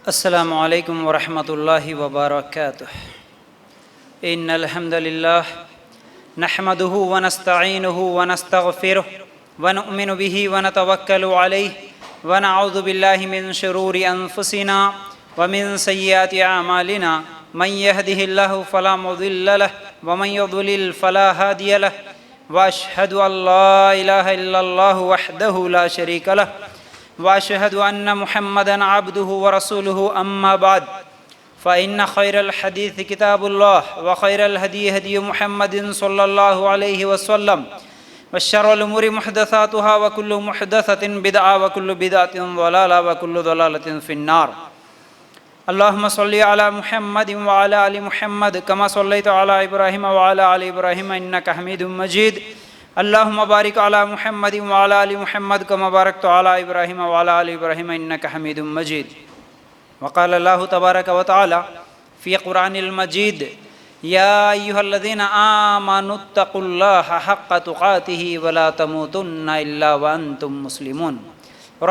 السلام علیکم ورحمۃ اللہ وبرکاتہ۔ ان الحمد للہ نحمده ونستعینه ونستغفره ونؤمن به ونتوکل علیہ ونعوذ باللہ من شرور انفسنا ومن سیئات اعمالنا من يهده الله فلا مضل له ومن يضلل فلا هادي له واشهد ان لا اله الا الله وحده لا شريك له واشهد ان محمدا عبده ورسوله اما بعد فان خير الحديث كتاب الله وخير الهدي هدي محمد صلى الله عليه وسلم وشر الامور محدثاتها وكل محدثة بدعة وكل بدعة ضلالة وكل ضلالة في النار۔ اللهم صل على محمد وعلى ال محمد كما صليت على ابراهيم وعلى ال ابراهيم انك حميد مجيد۔ اللهم بارك على محمد وعلى ال محمد كما باركت على ابراهيم وعلى ال ابراهيم انك حميد مجيد۔ وقال الله تبارك وتعالى في قرآن المجيد: يا ايها الذين آمنوا اتقوا الله حق تقاته ولا تموتن الا وانتم مسلمون۔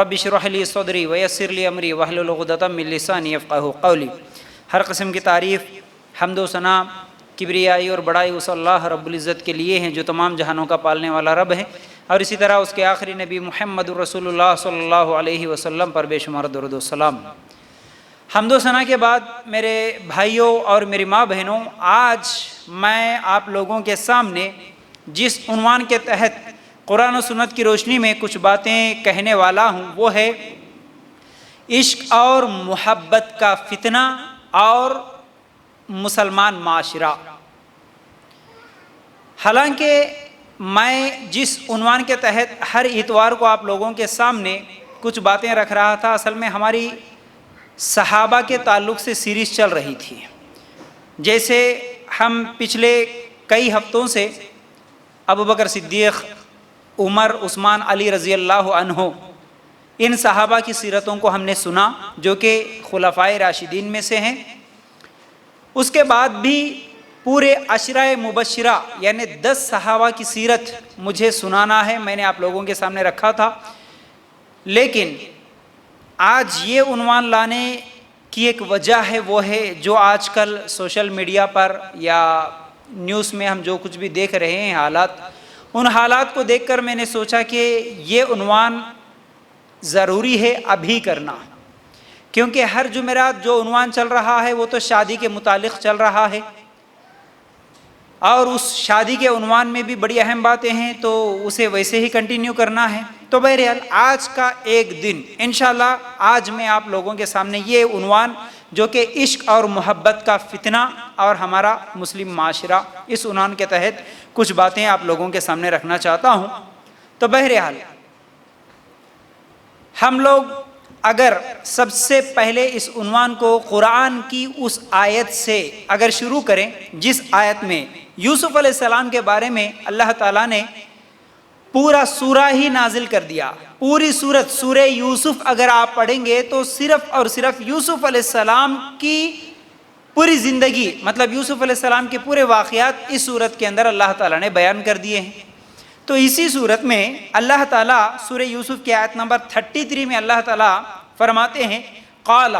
رب اشرح لي صدري ويسر لي امري واحلل عقدة من لساني يفقهوا قولي۔ ہر قسم کی تعریف، حمد و ثنا، کبریائی اور بڑائی اس اللہ رب العزت کے لیے ہیں جو تمام جہانوں کا پالنے والا رب ہے، اور اسی طرح اس کے آخری نبی محمد رسول اللہ صلی اللہ علیہ وسلم پر بے شمار درود و سلام۔ حمد و ثنا کے بعد میرے بھائیوں اور میری ماں بہنوں، آج میں آپ لوگوں کے سامنے جس عنوان کے تحت قرآن و سنت کی روشنی میں کچھ باتیں کہنے والا ہوں وہ ہے عشق اور محبت کا فتنہ اور مسلمان معاشرہ۔ حالانکہ میں جس عنوان کے تحت ہر اتوار کو آپ لوگوں کے سامنے کچھ باتیں رکھ رہا تھا، اصل میں ہماری صحابہ کے تعلق سے سیریز چل رہی تھی۔ جیسے ہم پچھلے کئی ہفتوں سے ابوبکر صدیق، عمر، عثمان، علی رضی اللہ عنہ، ان صحابہ کی سیرتوں کو ہم نے سنا جو کہ خلفائے راشدین میں سے ہیں۔ اس کے بعد بھی پورے عشرہ مبشرہ یعنی 10 صحابہ کی سیرت مجھے سنانا ہے، میں نے آپ لوگوں کے سامنے رکھا تھا۔ لیکن آج یہ عنوان لانے کی ایک وجہ ہے، وہ ہے جو آج کل سوشل میڈیا پر یا نیوز میں ہم جو کچھ بھی دیکھ رہے ہیں حالات، ان حالات کو دیکھ کر میں نے سوچا کہ یہ عنوان ضروری ہے ابھی کرنا، کیونکہ ہر جمعرات جو عنوان چل رہا ہے وہ تو شادی کے متعلق چل رہا ہے، اور اس شادی کے عنوان میں بھی بڑی اہم باتیں ہیں، تو اسے ویسے ہی کنٹینیو کرنا ہے۔ تو بہرحال آج کا ایک دن انشاءاللہ آج میں آپ لوگوں کے سامنے یہ عنوان جو کہ عشق اور محبت کا فتنہ اور ہمارا مسلم معاشرہ، اس عنوان کے تحت کچھ باتیں آپ لوگوں کے سامنے رکھنا چاہتا ہوں۔ تو بہرحال ہم لوگ اگر سب سے پہلے اس عنوان کو قرآن کی اس آیت سے اگر شروع کریں جس آیت میں یوسف علیہ السلام کے بارے میں اللہ تعالیٰ نے پورا سورہ ہی نازل کر دیا، پوری سورت سورہ یوسف اگر آپ پڑھیں گے تو صرف اور صرف یوسف علیہ السلام کی پوری زندگی، مطلب یوسف علیہ السلام کے پورے واقعات اس سورت کے اندر اللہ تعالیٰ نے بیان کر دیے ہیں۔ تو اسی صورت میں اللہ تعالیٰ سورہ یوسف کی آیت نمبر 33 میں اللہ تعالیٰ فرماتے ہیں، قال،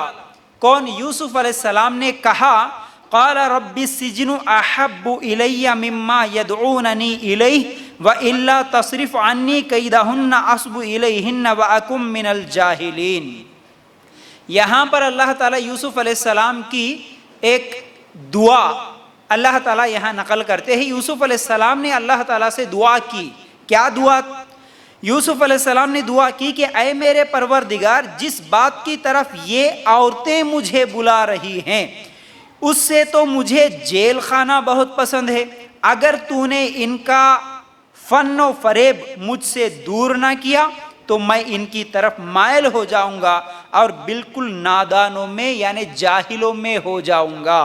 کون؟ یوسف علیہ السلام نے کہا، قال رب السجن احب الی مما یدعوننی الیہ والا تصرف عنی کیدہن اصب الیہن واکن من الجاہلین۔ یہاں پر اللہ تعالیٰ یوسف علیہ السلام کی ایک دعا اللہ تعالیٰ یہاں نقل کرتے ہیں۔ یوسف علیہ السلام نے اللہ تعالیٰ سے دعا کی۔ کیا دعا؟ یوسف علیہ السلام نے دعا کی کہ اے میرے پروردگار، جس بات کی طرف یہ عورتیں مجھے بلا رہی ہیں اس سے تو مجھے جیل خانہ بہت پسند ہے، اگر تو نے ان کا فن و فریب مجھ سے دور نہ کیا تو میں ان کی طرف مائل ہو جاؤں گا اور بالکل نادانوں میں یعنی جاہلوں میں ہو جاؤں گا۔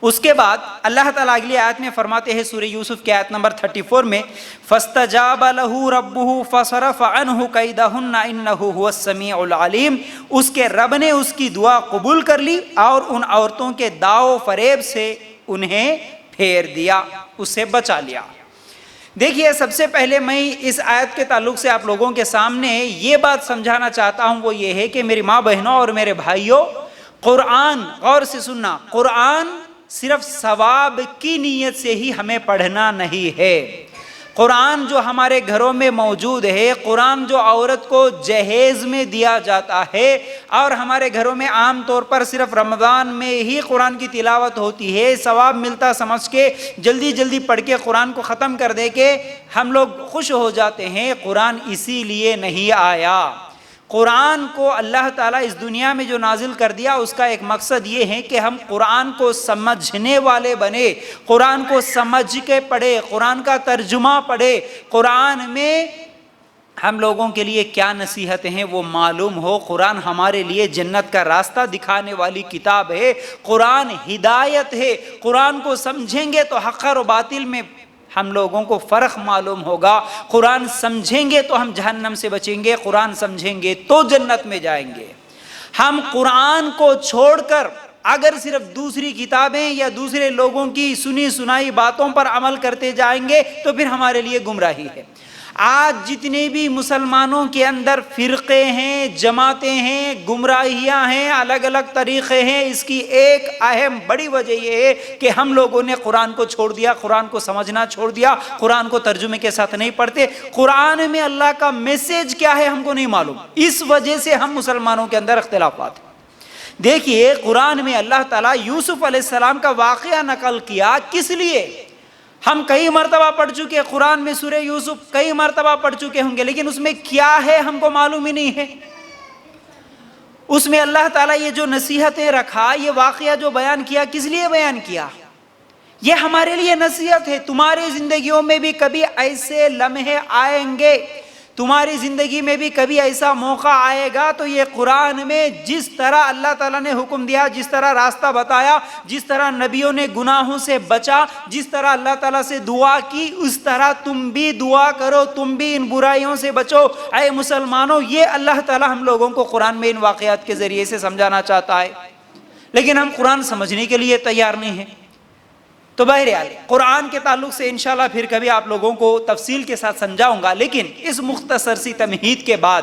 اس کے بعد اللہ تعالیٰ اگلی آیت میں فرماتے ہیں سورہ یوسف کی آیت نمبر 34 میں، فَاسْتَجَابَ لَهُ رَبُّهُ فَصَرَفَ عَنْهُ كَيْدَهُنَّ إِنَّهُ هُوَ السَّمِيعُ الْعَلِيمُ۔ اس کے رب نے اس کی دعا قبول کر لی اور ان عورتوں کے داؤ و فریب سے انہیں پھیر دیا، اسے بچا لیا۔ دیکھیے، سب سے پہلے میں اس آیت کے تعلق سے آپ لوگوں کے سامنے یہ بات سمجھانا چاہتا ہوں، وہ یہ ہے کہ میری ماں بہنوں اور میرے بھائیوں، قرآن غور سے سننا، قرآن صرف ثواب کی نیت سے ہی ہمیں پڑھنا نہیں ہے۔ قرآن جو ہمارے گھروں میں موجود ہے، قرآن جو عورت کو جہیز میں دیا جاتا ہے، اور ہمارے گھروں میں عام طور پر صرف رمضان میں ہی قرآن کی تلاوت ہوتی ہے، ثواب ملتا سمجھ کے جلدی جلدی پڑھ کے قرآن کو ختم کر دے کے ہم لوگ خوش ہو جاتے ہیں۔ قرآن اسی لیے نہیں آیا۔ قرآن کو اللہ تعالیٰ اس دنیا میں جو نازل کر دیا، اس کا ایک مقصد یہ ہے کہ ہم قرآن کو سمجھنے والے بنے، قرآن کو سمجھ کے پڑھے، قرآن کا ترجمہ پڑھے، قرآن میں ہم لوگوں کے لیے کیا نصیحتیں ہیں وہ معلوم ہو۔ قرآن ہمارے لیے جنت کا راستہ دکھانے والی کتاب ہے، قرآن ہدایت ہے۔ قرآن کو سمجھیں گے تو حق اور باطل میں ہم لوگوں کو فرق معلوم ہوگا، قرآن سمجھیں گے تو ہم جہنم سے بچیں گے، قرآن سمجھیں گے تو جنت میں جائیں گے۔ ہم قرآن کو چھوڑ کر اگر صرف دوسری کتابیں یا دوسرے لوگوں کی سنی سنائی باتوں پر عمل کرتے جائیں گے تو پھر ہمارے لیے گمراہی ہے۔ آج جتنے بھی مسلمانوں کے اندر فرقے ہیں، جماعتیں ہیں، گمراہیاں ہیں، الگ الگ طریقے ہیں، اس کی ایک اہم بڑی وجہ یہ ہے کہ ہم لوگوں نے قرآن کو چھوڑ دیا، قرآن کو سمجھنا چھوڑ دیا، قرآن کو ترجمے کے ساتھ نہیں پڑھتے، قرآن میں اللہ کا میسج کیا ہے ہم کو نہیں معلوم۔ اس وجہ سے ہم مسلمانوں کے اندر اختلافات ہیں۔ دیکھیے، قرآن میں اللہ تعالیٰ یوسف علیہ السلام کا واقعہ نقل کیا، کس لیے؟ ہم کئی مرتبہ پڑھ چکے قرآن میں، سورہ یوسف کئی مرتبہ پڑھ چکے ہوں گے، لیکن اس میں کیا ہے ہم کو معلوم ہی نہیں ہے۔ اس میں اللہ تعالیٰ یہ جو نصیحتیں رکھا، یہ واقعہ جو بیان کیا، کس لیے بیان کیا؟ یہ ہمارے لیے نصیحت ہے۔ تمہاری زندگیوں میں بھی کبھی ایسے لمحے آئیں گے، تمہاری زندگی میں بھی کبھی ایسا موقع آئے گا، تو یہ قرآن میں جس طرح اللہ تعالیٰ نے حکم دیا، جس طرح راستہ بتایا، جس طرح نبیوں نے گناہوں سے بچا، جس طرح اللہ تعالیٰ سے دعا کی، اس طرح تم بھی دعا کرو، تم بھی ان برائیوں سے بچو۔ اے مسلمانوں، یہ اللہ تعالیٰ ہم لوگوں کو قرآن میں ان واقعات کے ذریعے سے سمجھانا چاہتا ہے، لیکن ہم قرآن سمجھنے کے لیے تیار نہیں ہیں۔ تو بہرحال قرآن کے تعلق سے انشاءاللہ پھر کبھی آپ لوگوں کو تفصیل کے ساتھ سمجھاؤں گا، لیکن اس مختصر سی تمہید کے بعد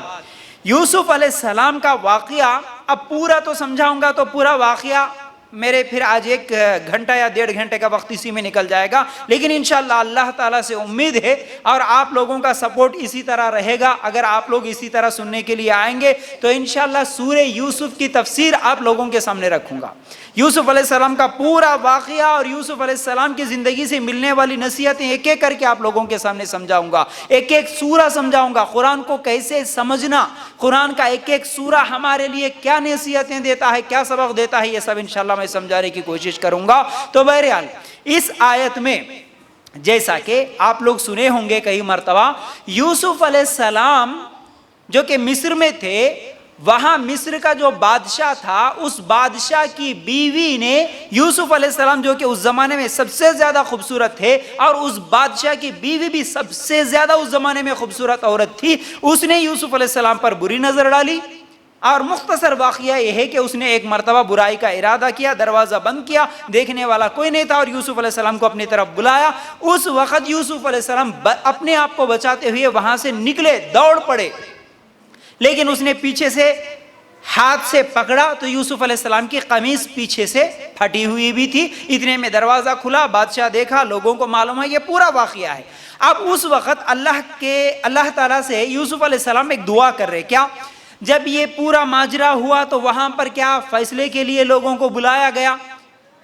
یوسف علیہ السلام کا واقعہ اب پورا تو سمجھاؤں گا، تو پورا واقعہ میرے پھر آج 1 گھنٹہ یا 1.5 گھنٹے کا وقت اسی میں نکل جائے گا، لیکن انشاءاللہ اللہ تعالیٰ سے امید ہے اور آپ لوگوں کا سپورٹ اسی طرح رہے گا، اگر آپ لوگ اسی طرح سننے کے لیے آئیں گے تو انشاءاللہ سورہ یوسف کی تفسیر آپ لوگوں کے سامنے رکھوں گا۔ یوسف علیہ السلام کا پورا واقعہ اور یوسف علیہ السلام کی زندگی سے ملنے والی نصیحتیں ایک ایک کر کے آپ لوگوں کے سامنے سمجھاؤں گا، ایک ایک سورہ سمجھاؤں گا، قرآن کو کیسے سمجھنا، قرآن کا ایک ایک سورہ ہمارے لیے کیا نصیحتیں دیتا ہے، کیا سبق دیتا ہے، یہ سب انشاءاللہ میں سمجھانے کی کوشش کروں گا۔ تو بہرحال اس آیت میں جیسا کہ آپ لوگ سنے ہوں گے کئی مرتبہ، یوسف علیہ السلام جو کہ مصر میں تھے، وہاں مصر کا جو بادشاہ تھا، اس بادشاہ کی بیوی نے یوسف علیہ السلام جو کہ اس زمانے میں سب سے زیادہ خوبصورت تھے، اور اس بادشاہ کی بیوی بھی سب سے زیادہ اس زمانے میں خوبصورت عورت تھی، اس نے یوسف علیہ السلام پر بری نظر ڈالی۔ اور مختصر واقعہ یہ ہے کہ اس نے ایک مرتبہ برائی کا ارادہ کیا، دروازہ بند کیا، دیکھنے والا کوئی نہیں تھا، اور یوسف علیہ السلام کو اپنی طرف بلایا۔ اس وقت یوسف علیہ السلام اپنے آپ کو بچاتے ہوئے وہاں سے نکلے، دوڑ پڑے، لیکن اس نے پیچھے سے ہاتھ سے پکڑا تو یوسف علیہ السلام کی قمیص پیچھے سے پھٹی ہوئی بھی تھی۔ اتنے میں دروازہ کھلا، بادشاہ دیکھا، لوگوں کو معلوم ہے یہ پورا واقعہ ہے۔ اب اس وقت اللہ تعالیٰ سے یوسف علیہ السلام ایک دعا کر رہے، کیا؟ جب یہ پورا ماجرا ہوا تو وہاں پر کیا فیصلے کے لیے لوگوں کو بلایا گیا۔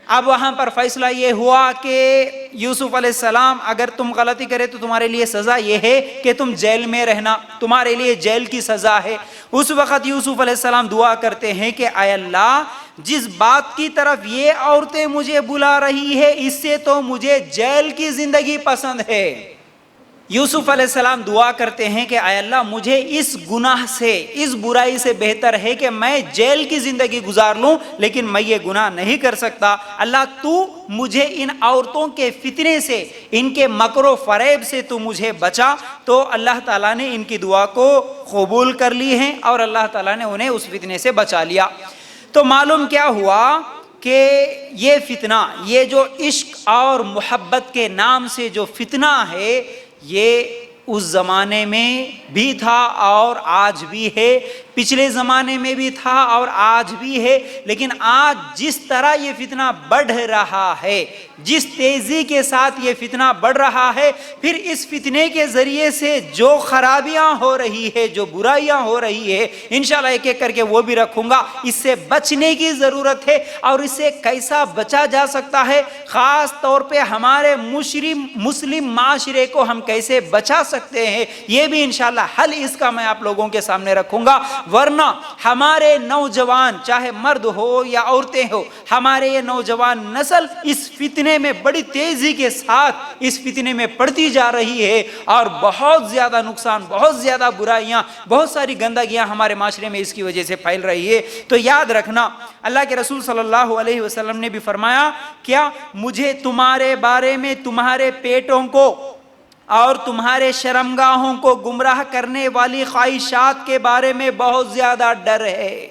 اب وہاں پر فیصلہ یہ ہوا کہ یوسف علیہ السلام، اگر تم غلطی کرے تو تمہارے لیے سزا یہ ہے کہ تم جیل میں رہنا، تمہارے لیے جیل کی سزا ہے۔ اس وقت یوسف علیہ السلام دعا کرتے ہیں کہ اے اللہ، جس بات کی طرف یہ عورتیں مجھے بلا رہی ہے، اس سے تو مجھے جیل کی زندگی پسند ہے۔ یوسف علیہ السلام دعا کرتے ہیں کہ اے اللہ، مجھے اس گناہ سے، اس برائی سے بہتر ہے کہ میں جیل کی زندگی گزار لوں، لیکن میں یہ گناہ نہیں کر سکتا۔ اللہ، تو مجھے ان عورتوں کے فتنے سے، ان کے مکر و فریب سے تو مجھے بچا۔ تو اللہ تعالیٰ نے ان کی دعا کو قبول کر لی ہے اور اللہ تعالیٰ نے انہیں اس فتنے سے بچا لیا۔ تو معلوم کیا ہوا کہ یہ فتنہ، یہ جو عشق اور محبت کے نام سے جو فتنہ ہے، یہ اس زمانے میں بھی تھا اور آج بھی ہے، پچھلے زمانے میں بھی تھا اور آج بھی ہے، لیکن آج جس طرح یہ فتنہ بڑھ رہا ہے، جس تیزی کے ساتھ یہ فتنہ بڑھ رہا ہے، پھر اس فتنے کے ذریعے سے جو خرابیاں ہو رہی ہے، جو برائیاں ہو رہی ہے، انشاءاللہ ایک ایک کر کے وہ بھی رکھوں گا۔ اس سے بچنے کی ضرورت ہے اور اس سے کیسا بچا جا سکتا ہے، خاص طور پہ ہمارے مسلم معاشرے کو ہم کیسے بچا سکتے ہیں، یہ بھی انشاءاللہ حل اس کا میں آپ لوگوں کے سامنے رکھوں گا۔ ورنہ ہمارے نوجوان چاہے مرد ہو یا عورتیں ہو، ہمارے یہ نوجوان نسل اس فتنے میں بڑی تیزی کے ساتھ اس فتنے میں پڑتی جا رہی ہے اور بہت زیادہ نقصان، بہت زیادہ برائیاں، بہت ساری گندگیاں ہمارے معاشرے میں اس کی وجہ سے پھیل رہی ہے۔ تو یاد رکھنا، اللہ کے رسول صلی اللہ علیہ وسلم نے بھی فرمایا، کیا مجھے تمہارے بارے میں تمہارے پیٹوں کو اور تمہارے شرمگاہوں کو گمراہ کرنے والی خواہشات کے بارے میں بہت زیادہ ڈر ہے۔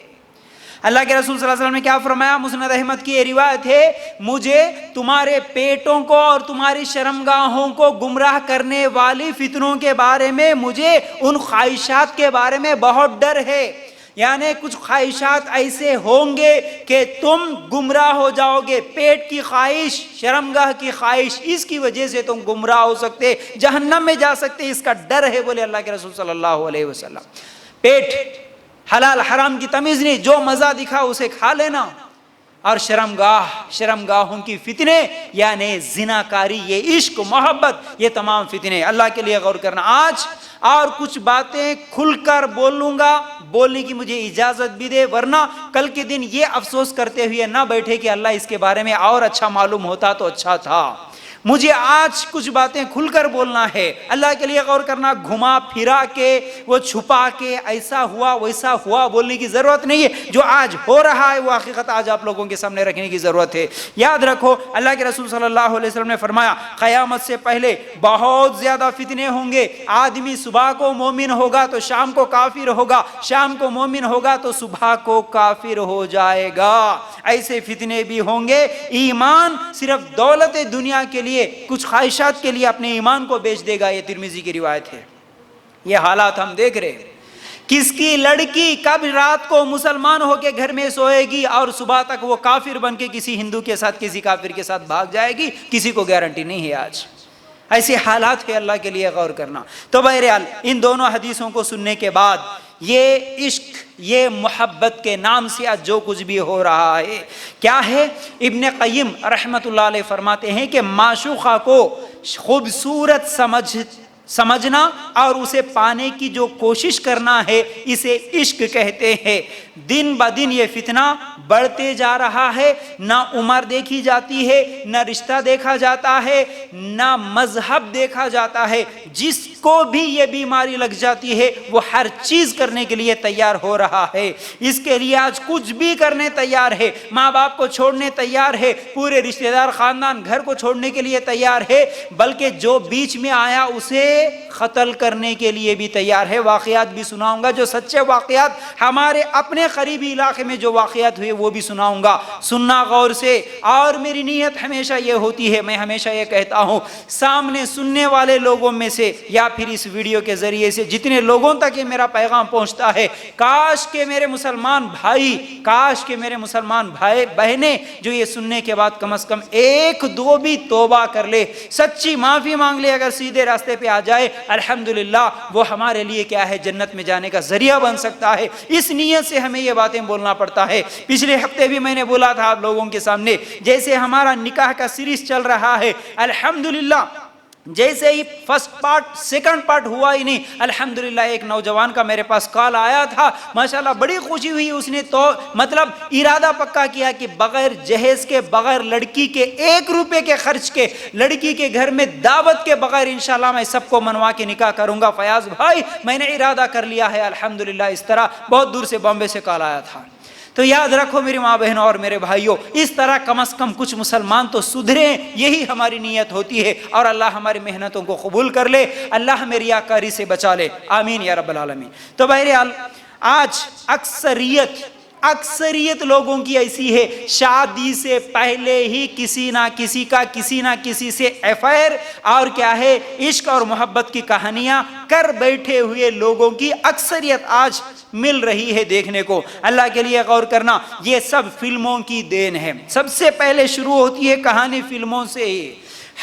اللہ کے رسول صلی اللہ علیہ وسلم نے کیا فرمایا؟ مسند احمد کی یہ روایت ہے، مجھے تمہارے پیٹوں کو اور تمہاری شرمگاہوں کو گمراہ کرنے والی فتنوں کے بارے میں، مجھے ان خواہشات کے بارے میں بہت ڈر ہے۔ یعنی کچھ خواہشات ایسے ہوں گے کہ تم گمراہ ہو جاؤ گے، پیٹ کی خواہش، شرمگاہ کی خواہش، اس کی وجہ سے تم گمراہ ہو سکتے، جہنم میں جا سکتے، اس کا ڈر ہے، بولے اللہ کے رسول صلی اللہ علیہ وسلم۔ پیٹ، حلال حرام کی تمیز نہیں، جو مزہ دکھا اسے کھا لینا، اور شرمگاہوں کی فتنے یعنی زناکاری، یہ عشق، محبت، یہ تمام فتنے، اللہ کے لیے غور کرنا۔ آج اور کچھ باتیں کھل کر بولوں گا، بولنے کی مجھے اجازت بھی دے، ورنہ کل کے دن یہ افسوس کرتے ہوئے نہ بیٹھے کہ اللہ اس کے بارے میں اور اچھا معلوم ہوتا تو اچھا تھا۔ مجھے آج کچھ باتیں کھل کر بولنا ہے، اللہ کے لیے غور کرنا، گھما پھرا کے، وہ چھپا کے، ایسا ہوا ویسا ہوا بولنے کی ضرورت نہیں ہے۔ جو آج ہو رہا ہے وہ حقیقت آج آپ لوگوں کے سامنے رکھنے کی ضرورت ہے۔ یاد رکھو، اللہ کے رسول صلی اللہ علیہ وسلم نے فرمایا، قیامت سے پہلے بہت زیادہ فتنے ہوں گے، آدمی صبح کو مومن ہوگا تو شام کو کافر ہوگا، شام کو مومن ہوگا تو صبح کو کافر ہو جائے گا۔ ایسے فتنے بھی ہوں گے، ایمان صرف دولت دنیا کے لیے، کچھ خواہشات کے لیے اپنے ایمان کو بیچ دے گا، یہ ترمذی کی روایت ہے۔ یہ حالات ہم دیکھ رہے ہیں، کس کی لڑکی کب رات کو مسلمان ہو کے گھر میں سوئے گی اور صبح تک وہ کافر بن کے کسی ہندو کے ساتھ، کسی کافر کے ساتھ بھاگ جائے گی، کسی کو گارنٹی نہیں ہے۔ آج ایسے حالات ہے، اللہ کے لیے غور کرنا۔ تو بہرحال ان دونوں حدیثوں کو سننے کے بعد یہ عشق، یہ محبت کے نام سے آج جو کچھ بھی ہو رہا ہے کیا ہے؟ ابن قیم رحمت اللہ علیہ فرماتے ہیں کہ معشوقہ کو خوبصورت سمجھنا اور اسے پانے کی جو کوشش کرنا ہے، اسے عشق کہتے ہیں۔ دن بدن یہ فتنہ بڑھتے جا رہا ہے، نہ عمر دیکھی جاتی ہے، نہ رشتہ دیکھا جاتا ہے، نہ مذہب دیکھا جاتا ہے۔ جس کو بھی یہ بیماری لگ جاتی ہے وہ ہر چیز کرنے کے لیے تیار ہو رہا ہے، اس کے لیے آج کچھ بھی کرنے تیار ہے، ماں باپ کو چھوڑنے تیار ہے، پورے رشتہ دار خاندان گھر کو چھوڑنے کے لیے تیار ہے، بلکہ جو بیچ میں آیا اسے قتل کرنے کے لیے بھی تیار ہے۔ واقعات بھی سناؤں گا، جو سچے واقعات ہمارے اپنے قریبی علاقے میں جو واقعات ہوئے وہ بھی سناؤں گا، سننا غور سے۔ اور میری نیت ہمیشہ یہ ہوتی ہے، میں ہمیشہ یہ کہتا ہوں، سامنے سننے والے لوگوں میں سے یا پھر اس ویڈیو کے ذریعے سے جتنے لوگوں تک یہ میرا پیغام پہنچتا ہے، کاش کہ میرے مسلمان بھائی، کاش کہ میرے مسلمان بھائی بہنیں جو یہ سننے کے بعد کم از کم ایک دو بھی توبہ کر لے، سچی معافی مانگ لے، اگر سیدھے راستے پہ آ جائے، الحمدللہ وہ ہمارے لیے کیا ہے، جنت میں جانے کا ذریعہ بن سکتا ہے۔ اس نیت سے ہمیں یہ باتیں بولنا پڑتا ہے۔ پچھلے ہفتے بھی میں نے بولا تھا آپ لوگوں کے سامنے، جیسے ہمارا نکاح کا سیریز چل رہا ہے، الحمدللہ جیسے ہی فرسٹ پارٹ سیکنڈ پارٹ ہوا ہی نہیں، الحمدللہ ایک نوجوان کا میرے پاس کال آیا تھا، ماشاءاللہ بڑی خوشی ہوئی، اس نے تو مطلب ارادہ پکا کیا کہ بغیر جہیز کے، بغیر لڑکی کے، 1 روپے کے خرچ کے، لڑکی کے گھر میں دعوت کے بغیر انشاءاللہ میں سب کو منوا کے نکاح کروں گا فیاض بھائی، میں نے ارادہ کر لیا ہے الحمدللہ۔ اس طرح بہت دور سے بامبے سے کال آیا تھا۔ تو یاد رکھو میری ماں بہنوں اور میرے بھائیوں، اس طرح کم از کم کچھ مسلمان تو سدھریں، یہی ہماری نیت ہوتی ہے، اور اللہ ہماری محنتوں کو قبول کر لے، اللہ ہمیں ریاکاری سے بچا لے، آمین یا رب العالمین۔ تو بہرحال آج اکثریت اکثریت لوگوں کی ایسی ہے، شادی سے پہلے ہی کسی نہ کسی سے افیئر اور کیا ہے عشق اور محبت کی کہانیاں کر بیٹھے ہوئے لوگوں کی اکثریت آج مل رہی ہے دیکھنے کو۔ اللہ کے لیے غور کرنا، یہ سب فلموں کی دین ہے۔ سب سے پہلے شروع ہوتی ہے کہانی فلموں سے ہی۔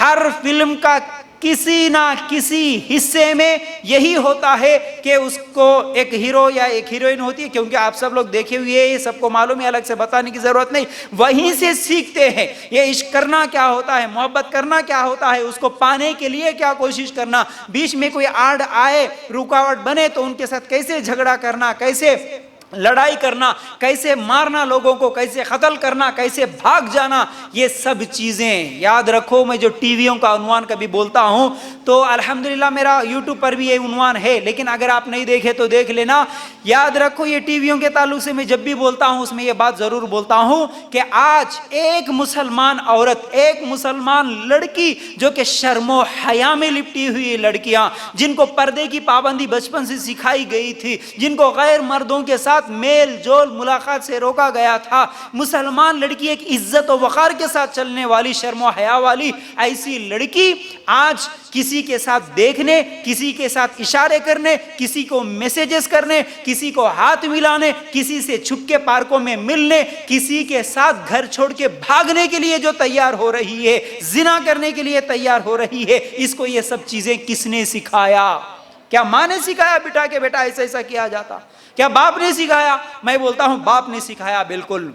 ہر فلم کا کسی نہ کسی حصے میں یہی ہوتا ہے کہ اس کو ایک ہیرو یا ایک ہیروئن ہوتی ہے، کیونکہ آپ سب لوگ دیکھے ہوئے ہیں، سب کو معلوم ہے، الگ سے بتانے کی ضرورت نہیں، وہیں سے سیکھتے ہیں یہ عشق کرنا کیا ہوتا ہے، محبت کرنا کیا ہوتا ہے، اس کو پانے کے لیے کیا کوشش کرنا، بیچ میں کوئی آڑ آئے، رکاوٹ بنے تو ان کے ساتھ کیسے جھگڑا کرنا، کیسے لڑائی کرنا، کیسے مارنا لوگوں کو، کیسے قتل کرنا، کیسے بھاگ جانا، یہ سب چیزیں یاد رکھو۔ میں جو ٹی ویوں کا عنوان کبھی بولتا ہوں تو الحمدللہ میرا یوٹیوب پر بھی یہ عنوان ہے، لیکن اگر آپ نہیں دیکھے تو دیکھ لینا۔ یاد رکھو یہ ٹی ویوں کے تعلق سے میں جب بھی بولتا ہوں اس میں یہ بات ضرور بولتا ہوں کہ آج ایک مسلمان عورت، ایک مسلمان لڑکی جو کہ شرم و حیا میں لپٹی ہوئی لڑکیاں، جن کو پردے کی پابندی بچپن سے سکھائی گئی تھی، جن کو غیر مردوں کے ساتھ میل جول ملاقات سے روکا گیا تھا، مسلمان لڑکی ایک عزت و وقار کے ساتھ چلنے والی، شرم و حیا والی ایسی لڑکی آج کسی کے ساتھ دیکھنے، کسی کے ساتھ اشارے کرنے، کسی کو میسیجز کرنے، کسی کو ہاتھ ملانے، کسی سے چھپ کے پارکوں میں ملنے، کسی کے ساتھ گھر چھوڑ کے بھاگنے کے لیے جو تیار ہو رہی ہے، زنا کرنے کے لیے تیار ہو رہی ہے، اس کو یہ سب چیزیں کس نے سکھایا؟ کیا ماں نے سکھایا بٹھا کے بیٹا ایسا ایسا کیا جاتا؟ کیا باپ نے سکھایا؟ میں بولتا ہوں باپ نے سکھایا، بالکل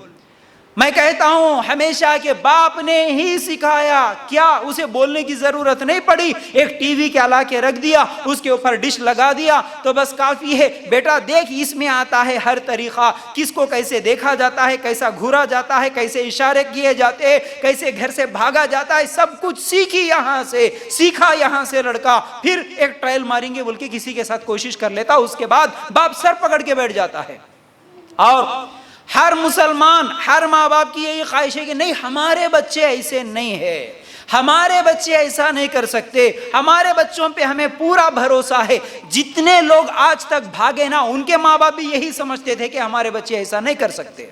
میں کہتا ہوں ہمیشہ کہ باپ نے ہی سکھایا۔ کیا اسے بولنے کی ضرورت نہیں پڑی؟ ایک ٹی وی کے لا کے رکھ دیا، اس کے اوپر ڈش لگا دیا تو بس کافی ہے، بیٹا دیکھ اس میں آتا ہے ہر طریقہ، کس کو کیسے دیکھا جاتا ہے، کیسا گھورا جاتا ہے، کیسے اشارے کیے جاتے ہیں، کیسے گھر سے بھاگا جاتا ہے، سب کچھ سیکھی یہاں سے، سیکھا یہاں سے لڑکا۔ پھر ایک ٹرائل ماریں گے بول کے کسی کے ساتھ کوشش کر لیتا، اس کے بعد باپ سر پکڑ کے بیٹھ جاتا ہے۔ اور ہر مسلمان، ہر ماں باپ کی یہی خواہش ہے کہ نہیں ہمارے بچے ایسے نہیں ہیں، ہمارے بچے ایسا نہیں کر سکتے، ہمارے بچوں پہ ہمیں پورا بھروسہ ہے۔ جتنے لوگ آج تک بھاگے نا ان کے ماں باپ بھی یہی سمجھتے تھے کہ ہمارے بچے ایسا نہیں کر سکتے۔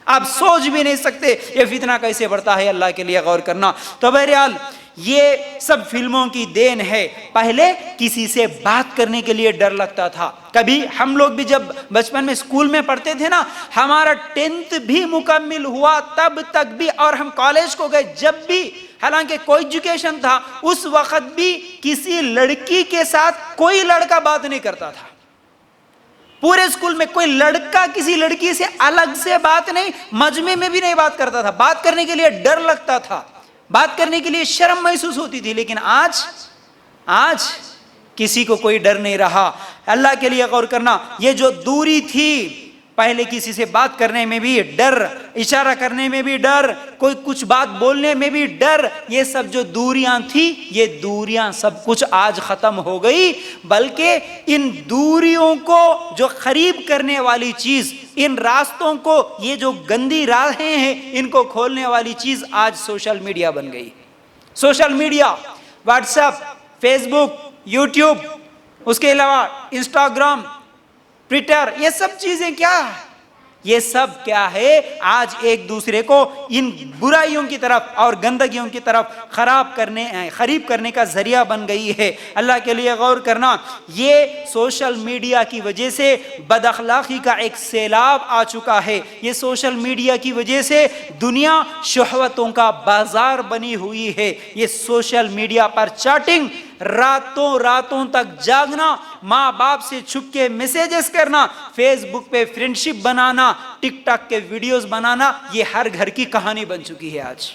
آپ سوچ بھی نہیں سکتے یہ فتنہ کیسے بڑھتا ہے، اللہ کے لیے غور کرنا۔ تو بہرحال یہ سب فلموں کی دین ہے۔ پہلے کسی سے بات کرنے کے لیے ڈر لگتا تھا۔ کبھی ہم لوگ بھی جب بچپن میں اسکول میں پڑھتے تھے نا، ہمارا 10th بھی مکمل ہوا تب تک بھی، اور ہم کالج کو گئے جب بھی، حالانکہ کوئی ایجوکیشن تھا اس وقت بھی، کسی لڑکی کے ساتھ کوئی لڑکا بات نہیں کرتا تھا۔ پورے اسکول میں کوئی لڑکا کسی لڑکی سے الگ سے بات نہیں، مجمع میں بھی نہیں بات کرتا تھا۔ بات کرنے کے لیے ڈر لگتا تھا، بات کرنے کے لیے شرم محسوس ہوتی تھی۔ لیکن آج کسی کو کوئی ڈر نہیں رہا۔ اللہ کے لیے غور کرنا، یہ جو دوری تھی، پہلے کسی سے بات کرنے میں بھی ڈر، اشارہ کرنے میں بھی ڈر، کوئی کچھ بات بولنے میں بھی ڈر، یہ سب جو دوریاں تھی، یہ دوریاں سب کچھ آج ختم ہو گئی۔ بلکہ ان دوریوں کو جو قریب کرنے والی چیز، ان راستوں کو، یہ جو گندی راہیں ہیں ان کو کھولنے والی چیز آج سوشل میڈیا بن گئی۔ Social media, WhatsApp, Facebook, YouTube, اس کے علاوہ انسٹاگرام، ٹویٹر، یہ سب چیزیں کیا ہے؟ یہ سب کیا ہے؟ آج ایک دوسرے کو ان برائیوں کی طرف اور گندگیوں کی طرف قریب کرنے کا ذریعہ بن گئی ہے۔ اللہ کے لیے غور کرنا، یہ سوشل میڈیا کی وجہ سے بد اخلاقی کا ایک سیلاب آ چکا ہے۔ یہ سوشل میڈیا کی وجہ سے دنیا شہوتوں کا بازار بنی ہوئی ہے۔ یہ سوشل میڈیا پر چیٹنگ، راتوں تک جاگنا، ماں باپ سے چھپ کے میسیجز کرنا، فیس بک پہ فرینڈشپ بنانا، ٹک ٹاک کے ویڈیوز بنانا، یہ ہر گھر کی کہانی بن چکی ہے آج۔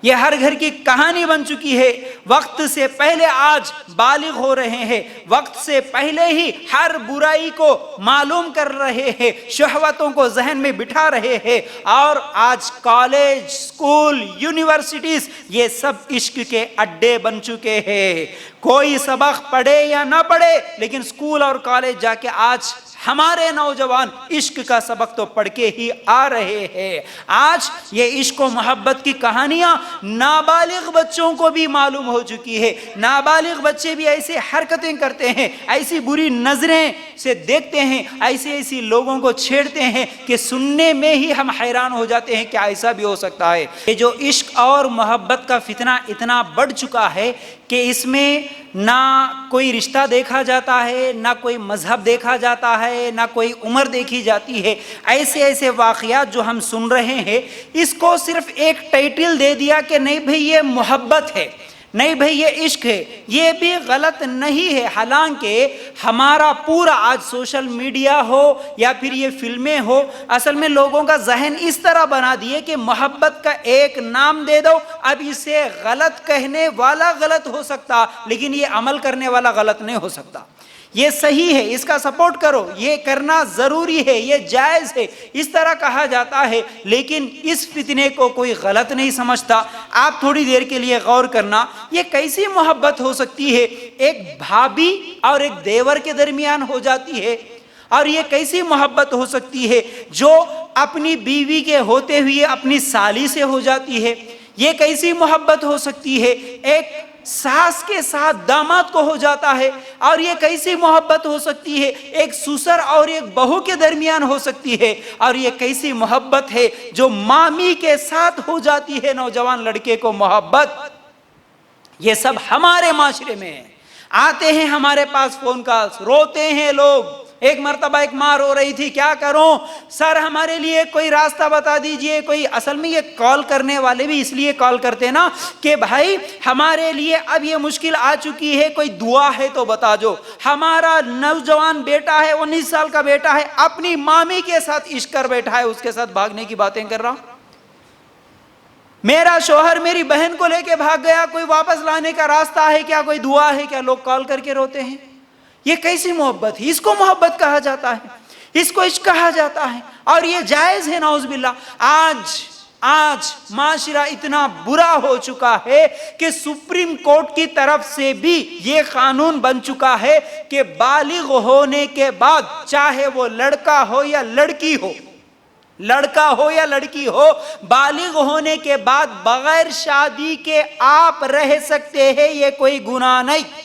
یہ ہر گھر کی کہانی بن چکی ہے۔ وقت سے پہلے آج بالغ ہو رہے ہیں، وقت سے پہلے ہی ہر برائی کو معلوم کر رہے ہیں، شہوتوں کو ذہن میں بٹھا رہے ہیں، اور آج کالج، اسکول، یونیورسٹیز، یہ سب عشق کے اڈے بن چکے ہیں۔ کوئی سبق پڑھے یا نہ پڑھے، لیکن اسکول اور کالج جا کے آج ہمارے نوجوان عشق کا سبق تو پڑھ کے ہی آ رہے ہیں۔ آج یہ عشق و محبت کی کہانیاں نابالغ بچوں کو بھی معلوم ہو چکی ہے، نابالغ بچے بھی ایسے حرکتیں کرتے ہیں، ایسی بری نظریں سے دیکھتے ہیں، ایسی لوگوں کو چھیڑتے ہیں کہ سننے میں ہی ہم حیران ہو جاتے ہیں کہ ایسا بھی ہو سکتا ہے۔ یہ جو عشق اور محبت کا فتنہ اتنا بڑھ چکا ہے کہ اس میں نہ کوئی رشتہ دیکھا جاتا ہے، نہ کوئی مذہب دیکھا جاتا ہے، نہ کوئی عمر دیکھی جاتی ہے۔ ایسے واقعات جو ہم سن رہے ہیں، اس کو صرف ایک ٹائٹل دے دیا کہ نہیں بھئی یہ محبت ہے، نہیں بھئی یہ عشق ہے، یہ بھی غلط نہیں ہے۔ حالانکہ ہمارا پورا آج سوشل میڈیا ہو یا پھر یہ فلمیں ہو، اصل میں لوگوں کا ذہن اس طرح بنا دیے کہ محبت کا ایک نام دے دو، اب اسے غلط کہنے والا غلط ہو سکتا لیکن یہ عمل کرنے والا غلط نہیں ہو سکتا۔ یہ صحیح ہے، اس کا سپورٹ کرو، یہ کرنا ضروری ہے، یہ جائز ہے، اس طرح کہا جاتا ہے، لیکن اس فتنے کو کوئی غلط نہیں سمجھتا۔ آپ تھوڑی دیر کے لیے غور کرنا، یہ کیسی محبت ہو سکتی ہے؟ ایک بھابھی اور ایک دیور کے درمیان ہو جاتی ہے، اور یہ کیسی محبت ہو سکتی ہے جو اپنی بیوی کے ہوتے ہوئے اپنی سالی سے ہو جاتی ہے؟ یہ کیسی محبت ہو سکتی ہے ایک ساس کے ساتھ داماد کو ہو جاتا ہے؟ اور یہ کیسی محبت ہو سکتی ہے ایک سسر اور ایک بہو کے درمیان ہو سکتی ہے؟ اور یہ کیسی محبت ہے جو مامی کے ساتھ ہو جاتی ہے نوجوان لڑکے کو محبت؟ یہ سب ہمارے معاشرے میں ہے۔ آتے ہیں ہمارے پاس فون کالز، روتے ہیں لوگ۔ ایک مرتبہ ایک ماں رو رہی تھی، کیا کروں سر ہمارے لیے کوئی راستہ بتا دیجئے کوئی۔ اصل میں یہ کال کرنے والے بھی اس لیے کال کرتے نا کہ بھائی ہمارے لیے اب یہ مشکل آ چکی ہے، کوئی دعا ہے تو بتا جو۔ ہمارا نوجوان بیٹا ہے، 19 سال کا بیٹا ہے، اپنی مامی کے ساتھ عشق کر بیٹھا ہے، اس کے ساتھ بھاگنے کی باتیں کر رہا۔ میرا شوہر میری بہن کو لے کے بھاگ گیا، کوئی واپس لانے کا راستہ ہے کیا، کوئی دعا ہے کیا؟ لوگ کال کر کے روتے ہیں۔ یہ کیسی محبت ہے؟ اس کو محبت کہا جاتا ہے، اس کو عشق کہا جاتا ہے، اور یہ جائز ہے نعوذ باللہ۔ آج معاشرہ اتنا برا ہو چکا ہے کہ سپریم کورٹ کی طرف سے بھی یہ قانون بن چکا ہے کہ بالغ ہونے کے بعد، چاہے وہ لڑکا ہو یا لڑکی ہو، لڑکا ہو یا لڑکی ہو، بالغ ہونے کے بعد بغیر شادی کے آپ رہ سکتے ہیں، یہ کوئی گناہ نہیں،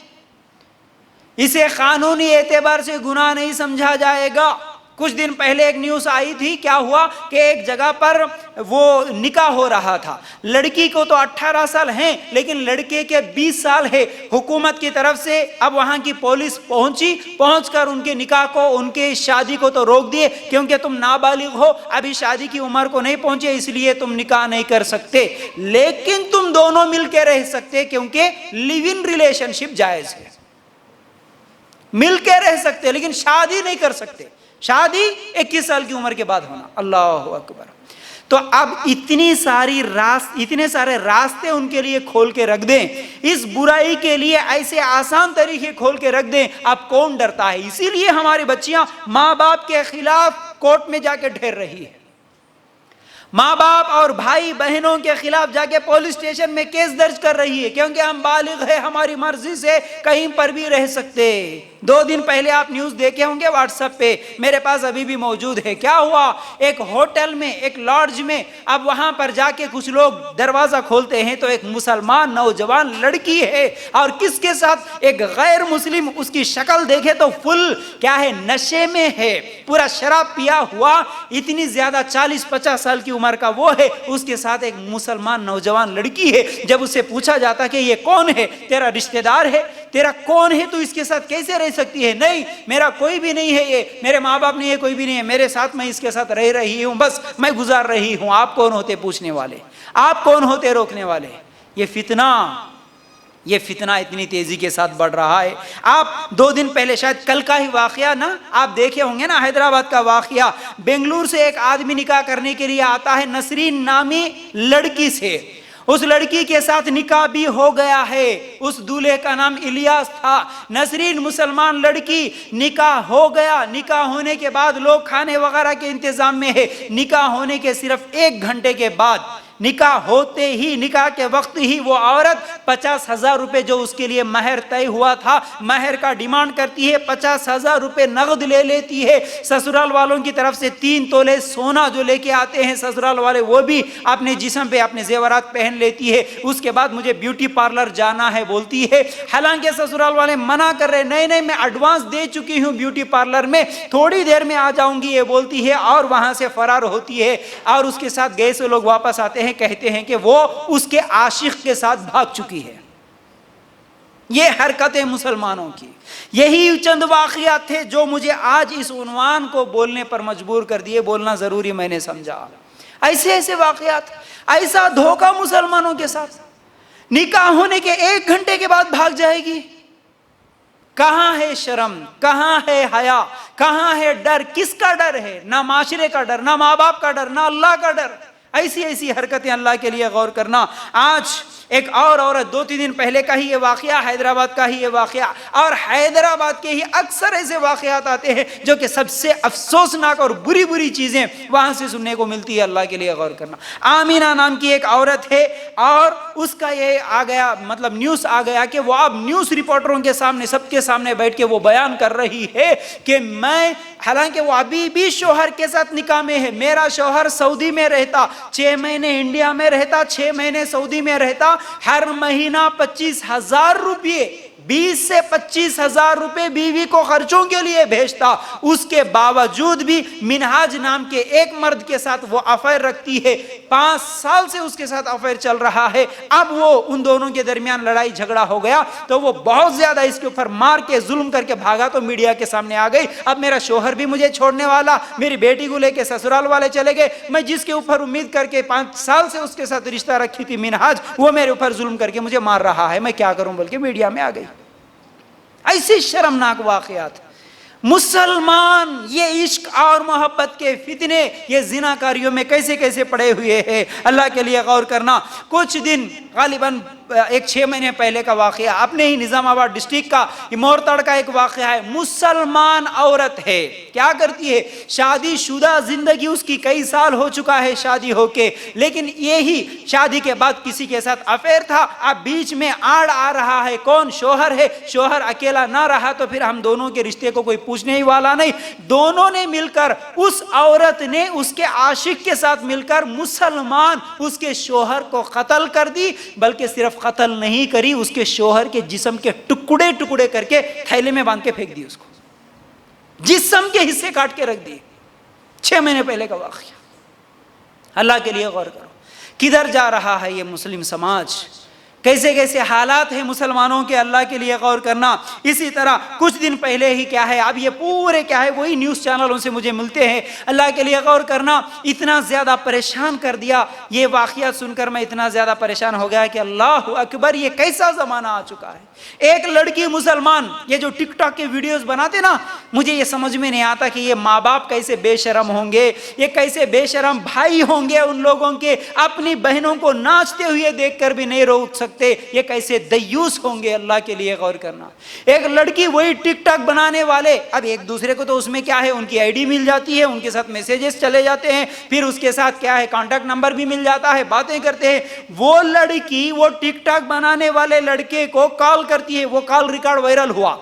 اسے قانونی اعتبار سے گناہ نہیں سمجھا جائے گا۔ کچھ دن پہلے ایک نیوز آئی تھی، کیا ہوا کہ ایک جگہ پر وہ نکاح ہو رہا تھا، لڑکی کو تو 18 سال ہیں لیکن لڑکے کے 20 سال ہے۔ حکومت کی طرف سے اب وہاں کی پولیس پہنچ کر ان کے نکاح کو، ان کے شادی کو تو روک دیے، کیونکہ تم نابالغ ہو، ابھی شادی کی عمر کو نہیں پہنچے، اس لیے تم نکاح نہیں کر سکتے، لیکن تم دونوں مل کے رہ سکتے، کیونکہ لیو ان ریلیشن شپ جائز ہے، مل کے رہ سکتے لیکن شادی نہیں کر سکتے۔ شادی 21 سال کی عمر کے بعد ہونا۔ اللہ اکبر۔ تو اب اتنے سارے راستے ان کے لیے کھول کے رکھ دیں، اس برائی کے لیے ایسے آسان طریقے کھول کے رکھ دیں، اب کون ڈرتا ہے؟ اسی لیے ہماری بچیاں ماں باپ کے خلاف کورٹ میں جا کے ٹھہر رہی ہے، ماں باپ اور بھائی بہنوں کے خلاف جا کے پولیس اسٹیشن میں کیس درج کر رہی ہے، کیونکہ ہم بالغ ہیں، ہماری مرضی سے کہیں پر بھی رہ سکتے۔ 2 دن پہلے آپ نیوز دیکھے ہوں گے واٹس ایپ پہ، میرے پاس ابھی بھی موجود ہے۔ کیا ہوا؟ ایک ہوٹل میں، ایک لاڈج میں، اب وہاں پر جا کے کچھ لوگ دروازہ کھولتے ہیں تو ایک مسلمان نوجوان لڑکی ہے، اور کس کے ساتھ؟ ایک غیر مسلم، اس کی شکل دیکھے تو فل کیا ہے، نشے میں ہے، پورا شراب پیا ہوا، اتنی زیادہ 40-50 سال کی عمر کا وہ ہے، اس کے ساتھ ایک مسلمان نوجوان لڑکی ہے۔ جب اس سے پوچھا جاتا کہ یہ کون ہے؟ تیرا رشتہ دار ہے؟ تیرا کون ہے؟ تو اس کے ساتھ کیسے رہ سکتی ہے؟ نہیں، میرا کوئی بھی نہیں ہے، یہ میرے ماں باپ نہیں ہے، کوئی بھی نہیں ہے، میرے ساتھ میں اس کے ساتھ رہ رہی ہوں، بس میں گزار رہی ہوں۔ آپ کون ہوتے پوچھنے والے؟ آپ کون ہوتے روکنے والے؟ یہ فتنہ اتنی تیزی کے ساتھ بڑھ رہا ہے۔ آپ 2 دن پہلے، شاید کل کا ہی واقعہ نا، آپ دیکھے ہوں گے نا، حیدرآباد کا واقعہ، بنگلور سے ایک آدمی نکاح کرنے کے لیے آتا ہے نسرین نامی لڑکی سے، اس لڑکی کے ساتھ نکاح بھی ہو گیا ہے، اس دولہے کا نام الیاس تھا۔ نسرین مسلمان لڑکی، نکاح ہو گیا، نکاح ہونے کے بعد لوگ کھانے وغیرہ کے انتظام میں ہے، نکاح ہونے کے صرف 1 گھنٹے کے بعد نکاح ہوتے ہی، نکاح کے وقت ہی وہ عورت 50,000 روپے جو اس کے لیے مہر طے ہوا تھا، مہر کا ڈیمانڈ کرتی ہے، 50,000 روپے نقد لے لیتی ہے۔ سسرال والوں کی طرف سے 3 تولے سونا جو لے کے آتے ہیں سسرال والے، وہ بھی اپنے جسم پہ اپنے زیورات پہن لیتی ہے۔ اس کے بعد مجھے بیوٹی پارلر جانا ہے بولتی ہے، حالانکہ سسرال والے منع کر رہے، نہیں نہیں میں ایڈوانس دے چکی ہوں بیوٹی پارلر میں، تھوڑی دیر میں آ جاؤں گی یہ بولتی ہے، اور وہاں سے فرار ہوتی ہے۔ اور اس کے ساتھ گئے سے لوگ واپس آتے ہیں، کہتے ہیں کہ وہ اس کے عاشق کے ساتھ بھاگ چکی ہے۔ یہ حرکتیں مسلمانوں کی، یہی چند واقعات تھے جو مجھے آج اس عنوان کو بولنے پر مجبور کر دیے، بولنا ضروری میں نے سمجھا۔ ایسے ایسے واقعات، ایسا دھوکہ مسلمانوں کے ساتھ، نکاح ہونے کے 1 گھنٹے کے بعد بھاگ جائے گی۔ کہاں ہے شرم، کہاں ہے حیا، کہاں ہے ڈر؟ کس کا ڈر ہے؟ نہ معاشرے کا ڈر، نہ ماں باپ کا ڈر، نہ اللہ کا ڈر۔ ایسی ایسی حرکتیں، اللہ کے لیے غور کرنا۔ آج ایک اور عورت، 2-3 دن پہلے کا ہی یہ واقعہ، حیدرآباد کا ہی یہ واقعہ، اور حیدرآباد کے ہی اکثر ایسے واقعات آتے ہیں جو کہ سب سے افسوسناک اور بری بری چیزیں وہاں سے سننے کو ملتی ہے۔ اللہ کے لیے غور کرنا۔ آمینہ نام کی ایک عورت ہے، اور اس کا یہ آ گیا، مطلب نیوز آ گیا کہ وہ اب نیوز رپورٹروں کے سامنے، سب کے سامنے بیٹھ کے وہ بیان کر رہی ہے کہ میں، حالانکہ وہ ابھی بھی شوہر کے ساتھ نکاح میں ہے، میرا شوہر سعودی میں رہتا، 6 مہینے انڈیا میں رہتا، 6 مہینے سعودی میں رہتا، ہر مہینہ 25,000 روپے، 20 سے 25,000 روپے بیوی کو خرچوں کے لیے بھیجتا۔ اس کے باوجود بھی منہاج نام کے ایک مرد کے ساتھ وہ افیئر رکھتی ہے، 5 سال سے اس کے ساتھ افیئر چل رہا ہے۔ اب وہ ان دونوں کے درمیان لڑائی جھگڑا ہو گیا تو وہ بہت زیادہ اس کے اوپر مار کے ظلم کر کے بھاگا تو میڈیا کے سامنے آ گئی، اب میرا شوہر بھی مجھے چھوڑنے والا، میری بیٹی کو لے کے سسرال والے چلے گئے، میں جس کے اوپر امید کر کے 5 سال سے اس کے ساتھ رشتہ رکھی تھی منہاج، وہ میرے اوپر ظلم کر کے مجھے مار رہا ہے، میں کیا کروں، بلکہ میڈیا میں آ گئی۔ ایسی شرمناک واقعات۔ مسلمان یہ عشق اور محبت کے فتنے، یہ زناکاریوں میں کیسے کیسے پڑے ہوئے ہیں، اللہ کے لیے غور کرنا۔ کچھ دن، غالباً 6 مہینے پہلے کا واقعہ، اپنے ہی نظام آباد ڈسٹرکٹ کا مورتڑ کا ایک واقعہ ہے۔ مسلمان عورت ہے، کیا کرتی ہے، شادی شدہ زندگی اس کی کئی سال ہو چکا ہے شادی ہو کے، لیکن یہی شادی کے بعد کسی کے ساتھ افیئر تھا، اب بیچ میں آڑ آ رہا ہے، کون؟ شوہر ہے۔ شوہر اکیلا نہ رہا تو پھر ہم دونوں کے رشتے کو کوئی پوچھنے ہی والا نہیں، دونوں نے مل کر، اس عورت نے اس کے عاشق کے ساتھ مل کر مسلمان اس کے شوہر کو قتل کر دی، بلکہ صرف قتل نہیں کری، اس کے شوہر کے جسم کے ٹکڑے ٹکڑے کر کے تھیلے میں باندھ کے پھینک دی، اس کو جسم کے حصے کاٹ کے رکھ دیے۔ 6 مہینے پہلے کا واقعہ۔ اللہ کے لیے غور کرو، کدھر جا رہا ہے یہ مسلم سماج، کیسے کیسے حالات ہیں مسلمانوں کے، اللہ کے لیے غور کرنا۔ اسی طرح کچھ دن پہلے ہی کیا ہے، اب یہ پورے کیا ہے وہی نیوز چینلوں سے مجھے ملتے ہیں، اللہ کے لیے غور کرنا۔ اتنا زیادہ پریشان کر دیا یہ واقعات سن کر، میں اتنا زیادہ پریشان ہو گیا کہ اللہ اکبر، یہ کیسا زمانہ آ چکا ہے۔ ایک لڑکی مسلمان، یہ جو ٹک ٹاک کے ویڈیوز بناتے نا، مجھے یہ سمجھ میں نہیں آتا کہ یہ ماں باپ کیسے بے شرم ہوں گے، یہ کیسے بے شرم بھائی ہوں گے ان لوگوں کے، اپنی بہنوں کو ناچتے ہوئے دیکھ کر بھی نہیں روک سکتے، یہ کیسے دیوس ہوں گے، اللہ کے لیے غور کرنا۔ ایک لڑکی، وہی ٹک ٹاک بنانے والے، اب ایک دوسرے کو تو اس میں کیا ہے، ان کی آئی ڈی مل جاتی ہے، ان کے ساتھ میسیجز چلے جاتے ہیں، پھر اس کے ساتھ کیا ہے کانٹیکٹ نمبر بھی مل جاتا ہے، باتیں کرتے ہیں۔ وہ لڑکی وہ ٹک ٹاک بنانے والے لڑکے کو کال کرتی ہے، وہ کال ریکارڈ وائرل ہوا،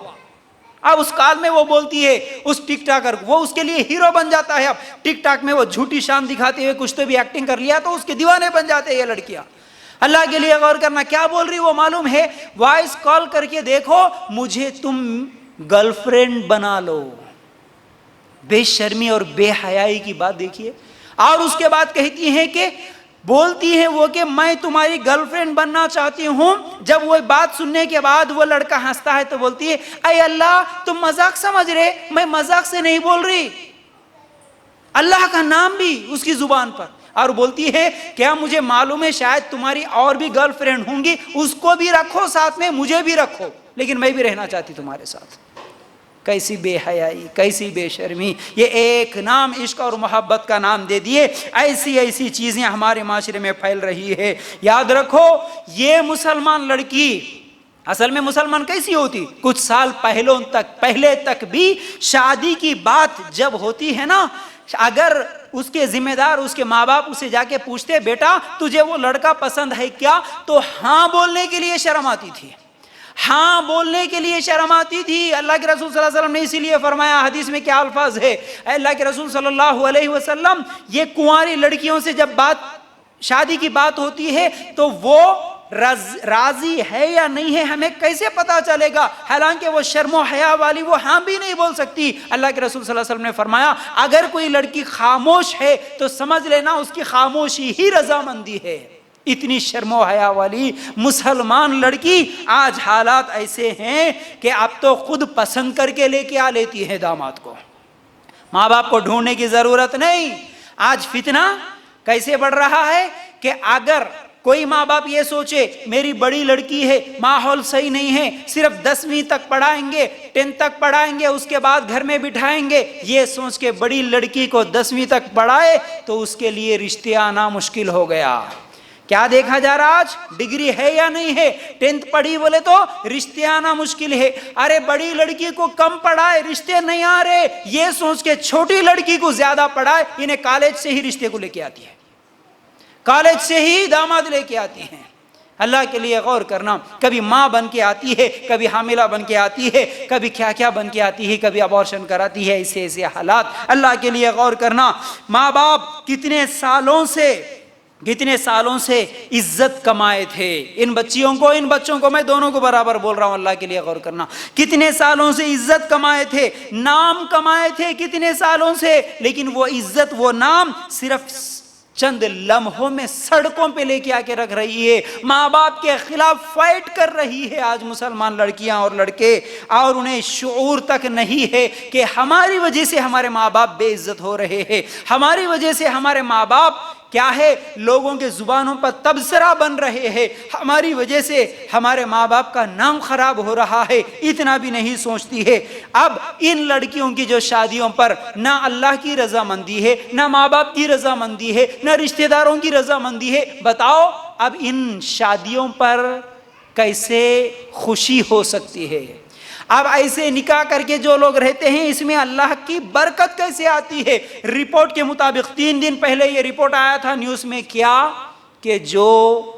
اب اس کال میں وہ بولتی ہے اس ٹک ٹاکر، وہ اس کے لیے ہیرو بن جاتا ہے۔ اب ٹک ٹاک میں وہ جھوٹی شان دکھاتے ہوئے کچھ تو بھی ایکٹنگ کر لیا تو اس کے دیوانے بن جاتے ہیں یہ لڑکیاں۔ اللہ کے لیے غور کرنا، کیا بول رہی وہ معلوم ہے، وائس کال کر کے دیکھو، مجھے تم گرل فرینڈ بنا لو۔ بے شرمی اور بے حیائی کی بات دیکھیے۔ اور اس کے بعد کہتی ہیں کہ، بولتی ہیں وہ کہ میں تمہاری گرل فرینڈ بننا چاہتی ہوں۔ جب وہ بات سننے کے بعد وہ لڑکا ہنستا ہے تو بولتی ہے، اے اللہ تم مذاق سمجھ رہے، میں مذاق سے نہیں بول رہی، اللہ کا نام بھی اس کی زبان پر۔ اور بولتی ہے کیا مجھے معلوم ہے شاید تمہاری اور بھی گرل فرینڈ ہوں گی، اس کو بھی رکھو ساتھ میں، مجھے بھی رکھو، لیکن میں بھی رہنا چاہتی تمہارے ساتھ۔ کیسی بے حیائی، کیسی بے شرمی، یہ ایک نام عشق اور محبت کا نام دے دیے۔ ایسی ایسی چیزیں ہمارے معاشرے میں پھیل رہی ہے۔ یاد رکھو یہ مسلمان لڑکی، اصل میں مسلمان کیسی ہوتی، کچھ سال پہلے تک بھی شادی کی بات جب ہوتی ہے نا، اگر اس کے ذمہ دار اس کے ماں باپ اسے جا کے پوچھتے بیٹا تجھے وہ لڑکا پسند ہے کیا، تو ہاں بولنے کے لیے شرم آتی تھی، ہاں بولنے کے لیے شرم آتی تھی۔ اللہ کے رسول صلی اللہ علیہ وسلم نے اسی لیے فرمایا، حدیث میں کیا الفاظ ہے، اے اللہ کے رسول صلی اللہ علیہ وسلم، یہ کنواری لڑکیوں سے جب شادی کی بات ہوتی ہے تو وہ راضی ہے یا نہیں ہے ہمیں کیسے پتا چلے گا، حالانکہ وہ شرم و حیا والی، وہ ہاں بھی نہیں بول سکتی۔ اللہ کے رسول صلی اللہ علیہ وسلم نے فرمایا اگر کوئی لڑکی خاموش ہے تو سمجھ لینا اس کی خاموشی ہی رضامندی ہے۔ اتنی شرم و حیا والی مسلمان لڑکی، آج حالات ایسے ہیں کہ اب تو خود پسند کر کے لے کے آ لیتی ہے داماد کو، ماں باپ کو ڈھونڈنے کی ضرورت نہیں۔ آج فتنہ کیسے بڑھ رہا ہے کہ اگر کوئی ماں باپ یہ سوچے میری بڑی لڑکی ہے، ماحول صحیح نہیں ہے، صرف 10ویں تک پڑھائیں گے، 10 تک پڑھائیں گے، اس کے بعد گھر میں بٹھائیں گے، یہ سوچ کے بڑی لڑکی کو 10ویں تک پڑھائے تو اس کے لیے رشتے آنا مشکل ہو گیا۔ کیا دیکھا جا رہا آج، ڈگری ہے یا نہیں ہے، 10th پڑھی بولے تو رشتے آنا مشکل ہے۔ ارے بڑی لڑکی کو کم پڑھائے رشتے نہیں آ رہے، یہ سوچ کے چھوٹی لڑکی کو زیادہ پڑھائے، انہیں کالج سے ہی رشتے کو لے کے آتی ہے، کالج سے ہی داماد لے کے آتی ہیں۔ اللہ کے لیے غور کرنا، کبھی ماں بن کے آتی ہے، کبھی حاملہ بن کے آتی ہے، کبھی کیا کیا بن کے آتی ہے، کبھی ابارشن کراتی ہے، ایسے حالات۔ اللہ کے لیے غور کرنا، ماں باپ کتنے سالوں سے عزت کمائے تھے، ان بچوں کو میں دونوں کو برابر بول رہا ہوں، اللہ کے لیے غور کرنا، کتنے سالوں سے عزت کمائے تھے، نام کمائے تھے کتنے سالوں سے، لیکن وہ عزت وہ نام صرف چند لمحوں میں سڑکوں پہ لے کے آ کے رکھ رہی ہے، ماں باپ کے خلاف فائٹ کر رہی ہے آج مسلمان لڑکیاں اور لڑکے، اور انہیں شعور تک نہیں ہے کہ ہماری وجہ سے ہمارے ماں باپ بے عزت ہو رہے ہیں، ہماری وجہ سے ہمارے ماں باپ کیا ہے لوگوں کے زبانوں پر تبصرہ بن رہے ہیں، ہماری وجہ سے ہمارے ماں باپ کا نام خراب ہو رہا ہے، اتنا بھی نہیں سوچتی ہے۔ اب ان لڑکیوں کی جو شادیوں پر نہ اللہ کی رضامندی ہے، نہ ماں باپ کی رضامندی ہے، نہ رشتہ داروں کی رضامندی ہے، بتاؤ اب ان شادیوں پر کیسے خوشی ہو سکتی ہے؟ اب ایسے نکاح کر کے جو لوگ رہتے ہیں اس میں اللہ کی برکت کیسے آتی ہے؟ رپورٹ کے مطابق 3 دن پہلے یہ رپورٹ آیا تھا نیوز میں، کیا کہ جو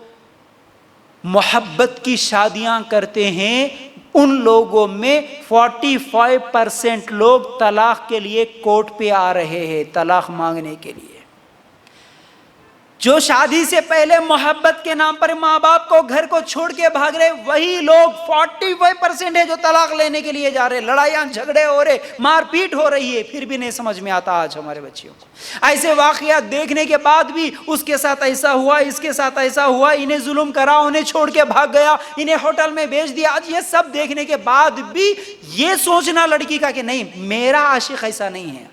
محبت کی شادیاں کرتے ہیں ان لوگوں میں 45% لوگ طلاق کے لیے کورٹ پہ آ رہے ہیں، طلاق مانگنے کے لیے۔ جو شادی سے پہلے محبت کے نام پر ماں باپ کو گھر کو چھوڑ کے بھاگ رہے، وہی لوگ 45% ہے جو طلاق لینے کے لیے جا رہے، لڑائیاں جھگڑے ہو رہے، مار پیٹ ہو رہی ہے، پھر بھی نہیں سمجھ میں آتا آج ہمارے بچیوں کو۔ ایسے واقعات دیکھنے کے بعد بھی اس کے ساتھ ایسا ہوا، اس کے ساتھ ایسا ہوا، انہیں ظلم کرا، انہیں چھوڑ کے بھاگ گیا، انہیں ہوٹل میں بھیج دیا، آج یہ سب دیکھنے کے بعد بھی یہ سوچنا لڑکی کا کہ نہیں میرا عاشق ایسا نہیں ہے،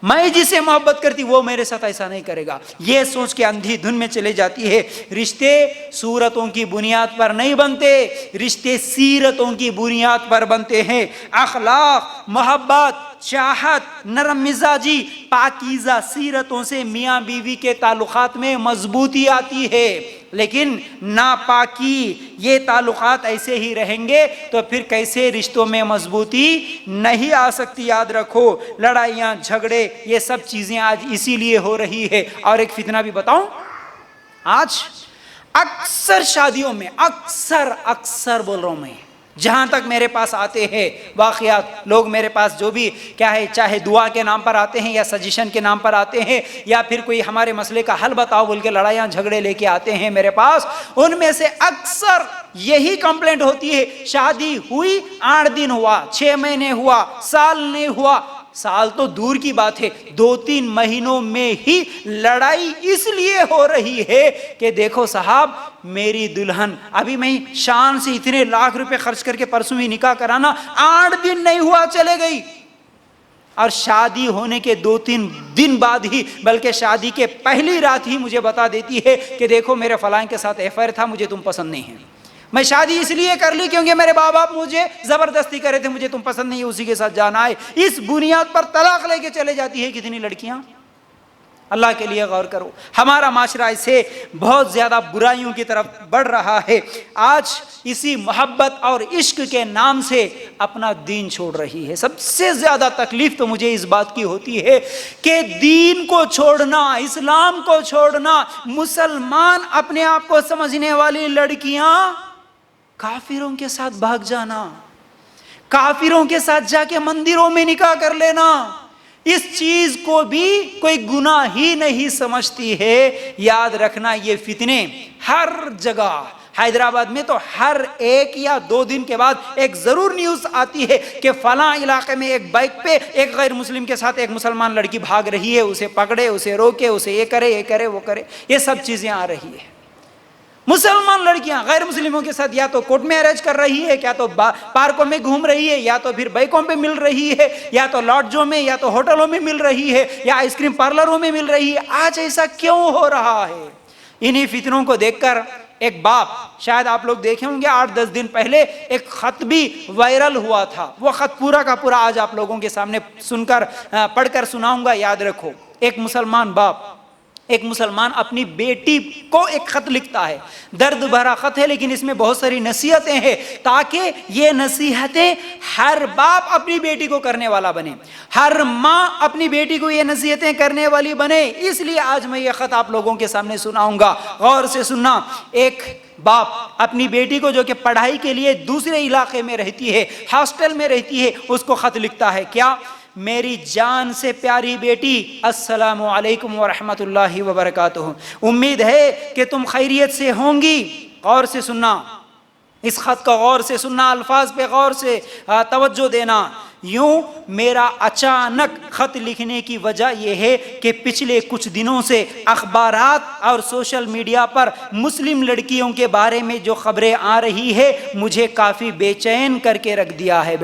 میں جسے محبت کرتی وہ میرے ساتھ ایسا نہیں کرے گا، یہ سوچ کے اندھی دھن میں چلے جاتی ہے۔ رشتے صورتوں کی بنیاد پر نہیں بنتے، رشتے سیرتوں کی بنیاد پر بنتے ہیں۔ اخلاق، محبت، چاہت، نرم مزاجی، پاکیزہ سیرتوں سے میاں بیوی کے تعلقات میں مضبوطی آتی ہے، لیکن ناپاکی یہ تعلقات ایسے ہی رہیں گے تو پھر کیسے رشتوں میں مضبوطی نہیں آ سکتی۔ یاد رکھو لڑائیاں جھگڑے یہ سب چیزیں آج اسی لیے ہو رہی ہے۔ اور ایک فتنہ بھی بتاؤں، آج اکثر شادیوں میں اکثر بول رہا ہوں میں، جہاں تک میرے پاس آتے ہیں واقعات، لوگ میرے پاس جو بھی کیا ہے چاہے دعا کے نام پر آتے ہیں یا سجیشن کے نام پر آتے ہیں یا پھر کوئی ہمارے مسئلے کا حل بتاؤ بول کے لڑائیاں جھگڑے لے کے آتے ہیں میرے پاس، ان میں سے اکثر یہی کمپلینٹ ہوتی ہے، شادی ہوئی 8 دن ہوا، 6 مہینے ہوا، سال نہیں ہوا، سال تو دور کی بات ہے، 2-3 مہینوں میں ہی لڑائی اس لیے ہو رہی ہے کہ دیکھو صاحب میری دلہن، ابھی میں شان سے اتنے لاکھ روپے خرچ کر کے پرسوں ہی نکاح کرانا، 8 دن نہیں ہوا چلے گئی، اور شادی ہونے کے 2-3 دن بعد ہی بلکہ شادی کے پہلی رات ہی مجھے بتا دیتی ہے کہ دیکھو میرے فلاں کے ساتھ افیئر تھا، مجھے تم پسند نہیں ہے، میں شادی اس لیے کر لی کیونکہ میرے ماں باپ مجھے زبردستی کرے تھے، مجھے تم پسند نہیں ہے، اسی کے ساتھ جانا ہے، اس بنیاد پر طلاق لے کے چلے جاتی ہے کتنی لڑکیاں۔ اللہ کے لیے غور کرو. ہمارا معاشرہ اسے بہت زیادہ برائیوں کی طرف بڑھ رہا ہے. آج اسی محبت اور عشق کے نام سے اپنا دین چھوڑ رہی ہے. سب سے زیادہ تکلیف تو مجھے اس بات کی ہوتی ہے کہ دین کو چھوڑنا، اسلام کو چھوڑنا، مسلمان اپنے آپ کو سمجھنے والی لڑکیاں کافروں کے ساتھ بھاگ جانا، کافروں کے ساتھ جا کے مندروں میں نکاح کر لینا، اس چیز کو بھی کوئی گناہ ہی نہیں سمجھتی ہے. یاد رکھنا یہ فتنے ہر جگہ، حیدرآباد میں تو ہر ایک یا 2 دن کے بعد ایک ضرور نیوز آتی ہے کہ فلاں علاقے میں ایک بائک پہ ایک غیر مسلم کے ساتھ ایک مسلمان لڑکی بھاگ رہی ہے، اسے پکڑے، اسے روکے، اسے یہ کرے وہ کرے. یہ سب چیزیں آ رہی ہے. مسلمان لڑکیاں غیر مسلموں کے ساتھ یا تو کورٹ میں اریج کر رہی ہے، یا تو پارکوں میں گھوم رہی ہے، یا تو پھر بائکوں پہ مل رہی ہے، یا تو لاڈجوں میں یا تو ہوٹلوں میں مل رہی ہے، یا آئس کریم پارلروں میں مل رہی ہے. آج ایسا کیوں ہو رہا ہے؟ انہی فتنوں کو دیکھ کر ایک باپ، شاید آپ لوگ دیکھے ہوں گے 8-10 دن پہلے ایک خط بھی وائرل ہوا تھا. وہ خط پورا کا پورا آج آپ لوگوں کے سامنے پڑھ کر سناؤں گا. یاد رکھو، ایک مسلمان باپ، ایک مسلمان اپنی بیٹی کو ایک خط لکھتا ہے. درد بھرا خط ہے لیکن اس میں بہت ساری نصیحتیں ہیں، تاکہ یہ نصیحتیں ہر باپ اپنی بیٹی کو کرنے والا بنے، ہر ماں اپنی بیٹی کو یہ نصیحتیں کرنے والی بنے. اس لیے آج میں یہ خط آپ لوگوں کے سامنے سناؤں گا. غور سے سننا. ایک باپ اپنی بیٹی کو جو کہ پڑھائی کے لیے دوسرے علاقے میں رہتی ہے، ہاسٹل میں رہتی ہے، اس کو خط لکھتا ہے. کیا؟ میری جان سے پیاری بیٹی، السلام علیکم ورحمۃ اللہ وبرکاتہ. امید ہے کہ تم خیریت سے ہوں گی. غور سے سننا، اس خط کا غور سے سننا، الفاظ پہ غور سے توجہ دینا. یوں میرا اچانک خط لکھنے کی وجہ یہ ہے کہ پچھلے کچھ دنوں سے اخبارات اور سوشل میڈیا پر مسلم لڑکیوں کے بارے میں جو خبریں آ رہی ہے مجھے کافی بے چین کر کے رکھ دیا ہے.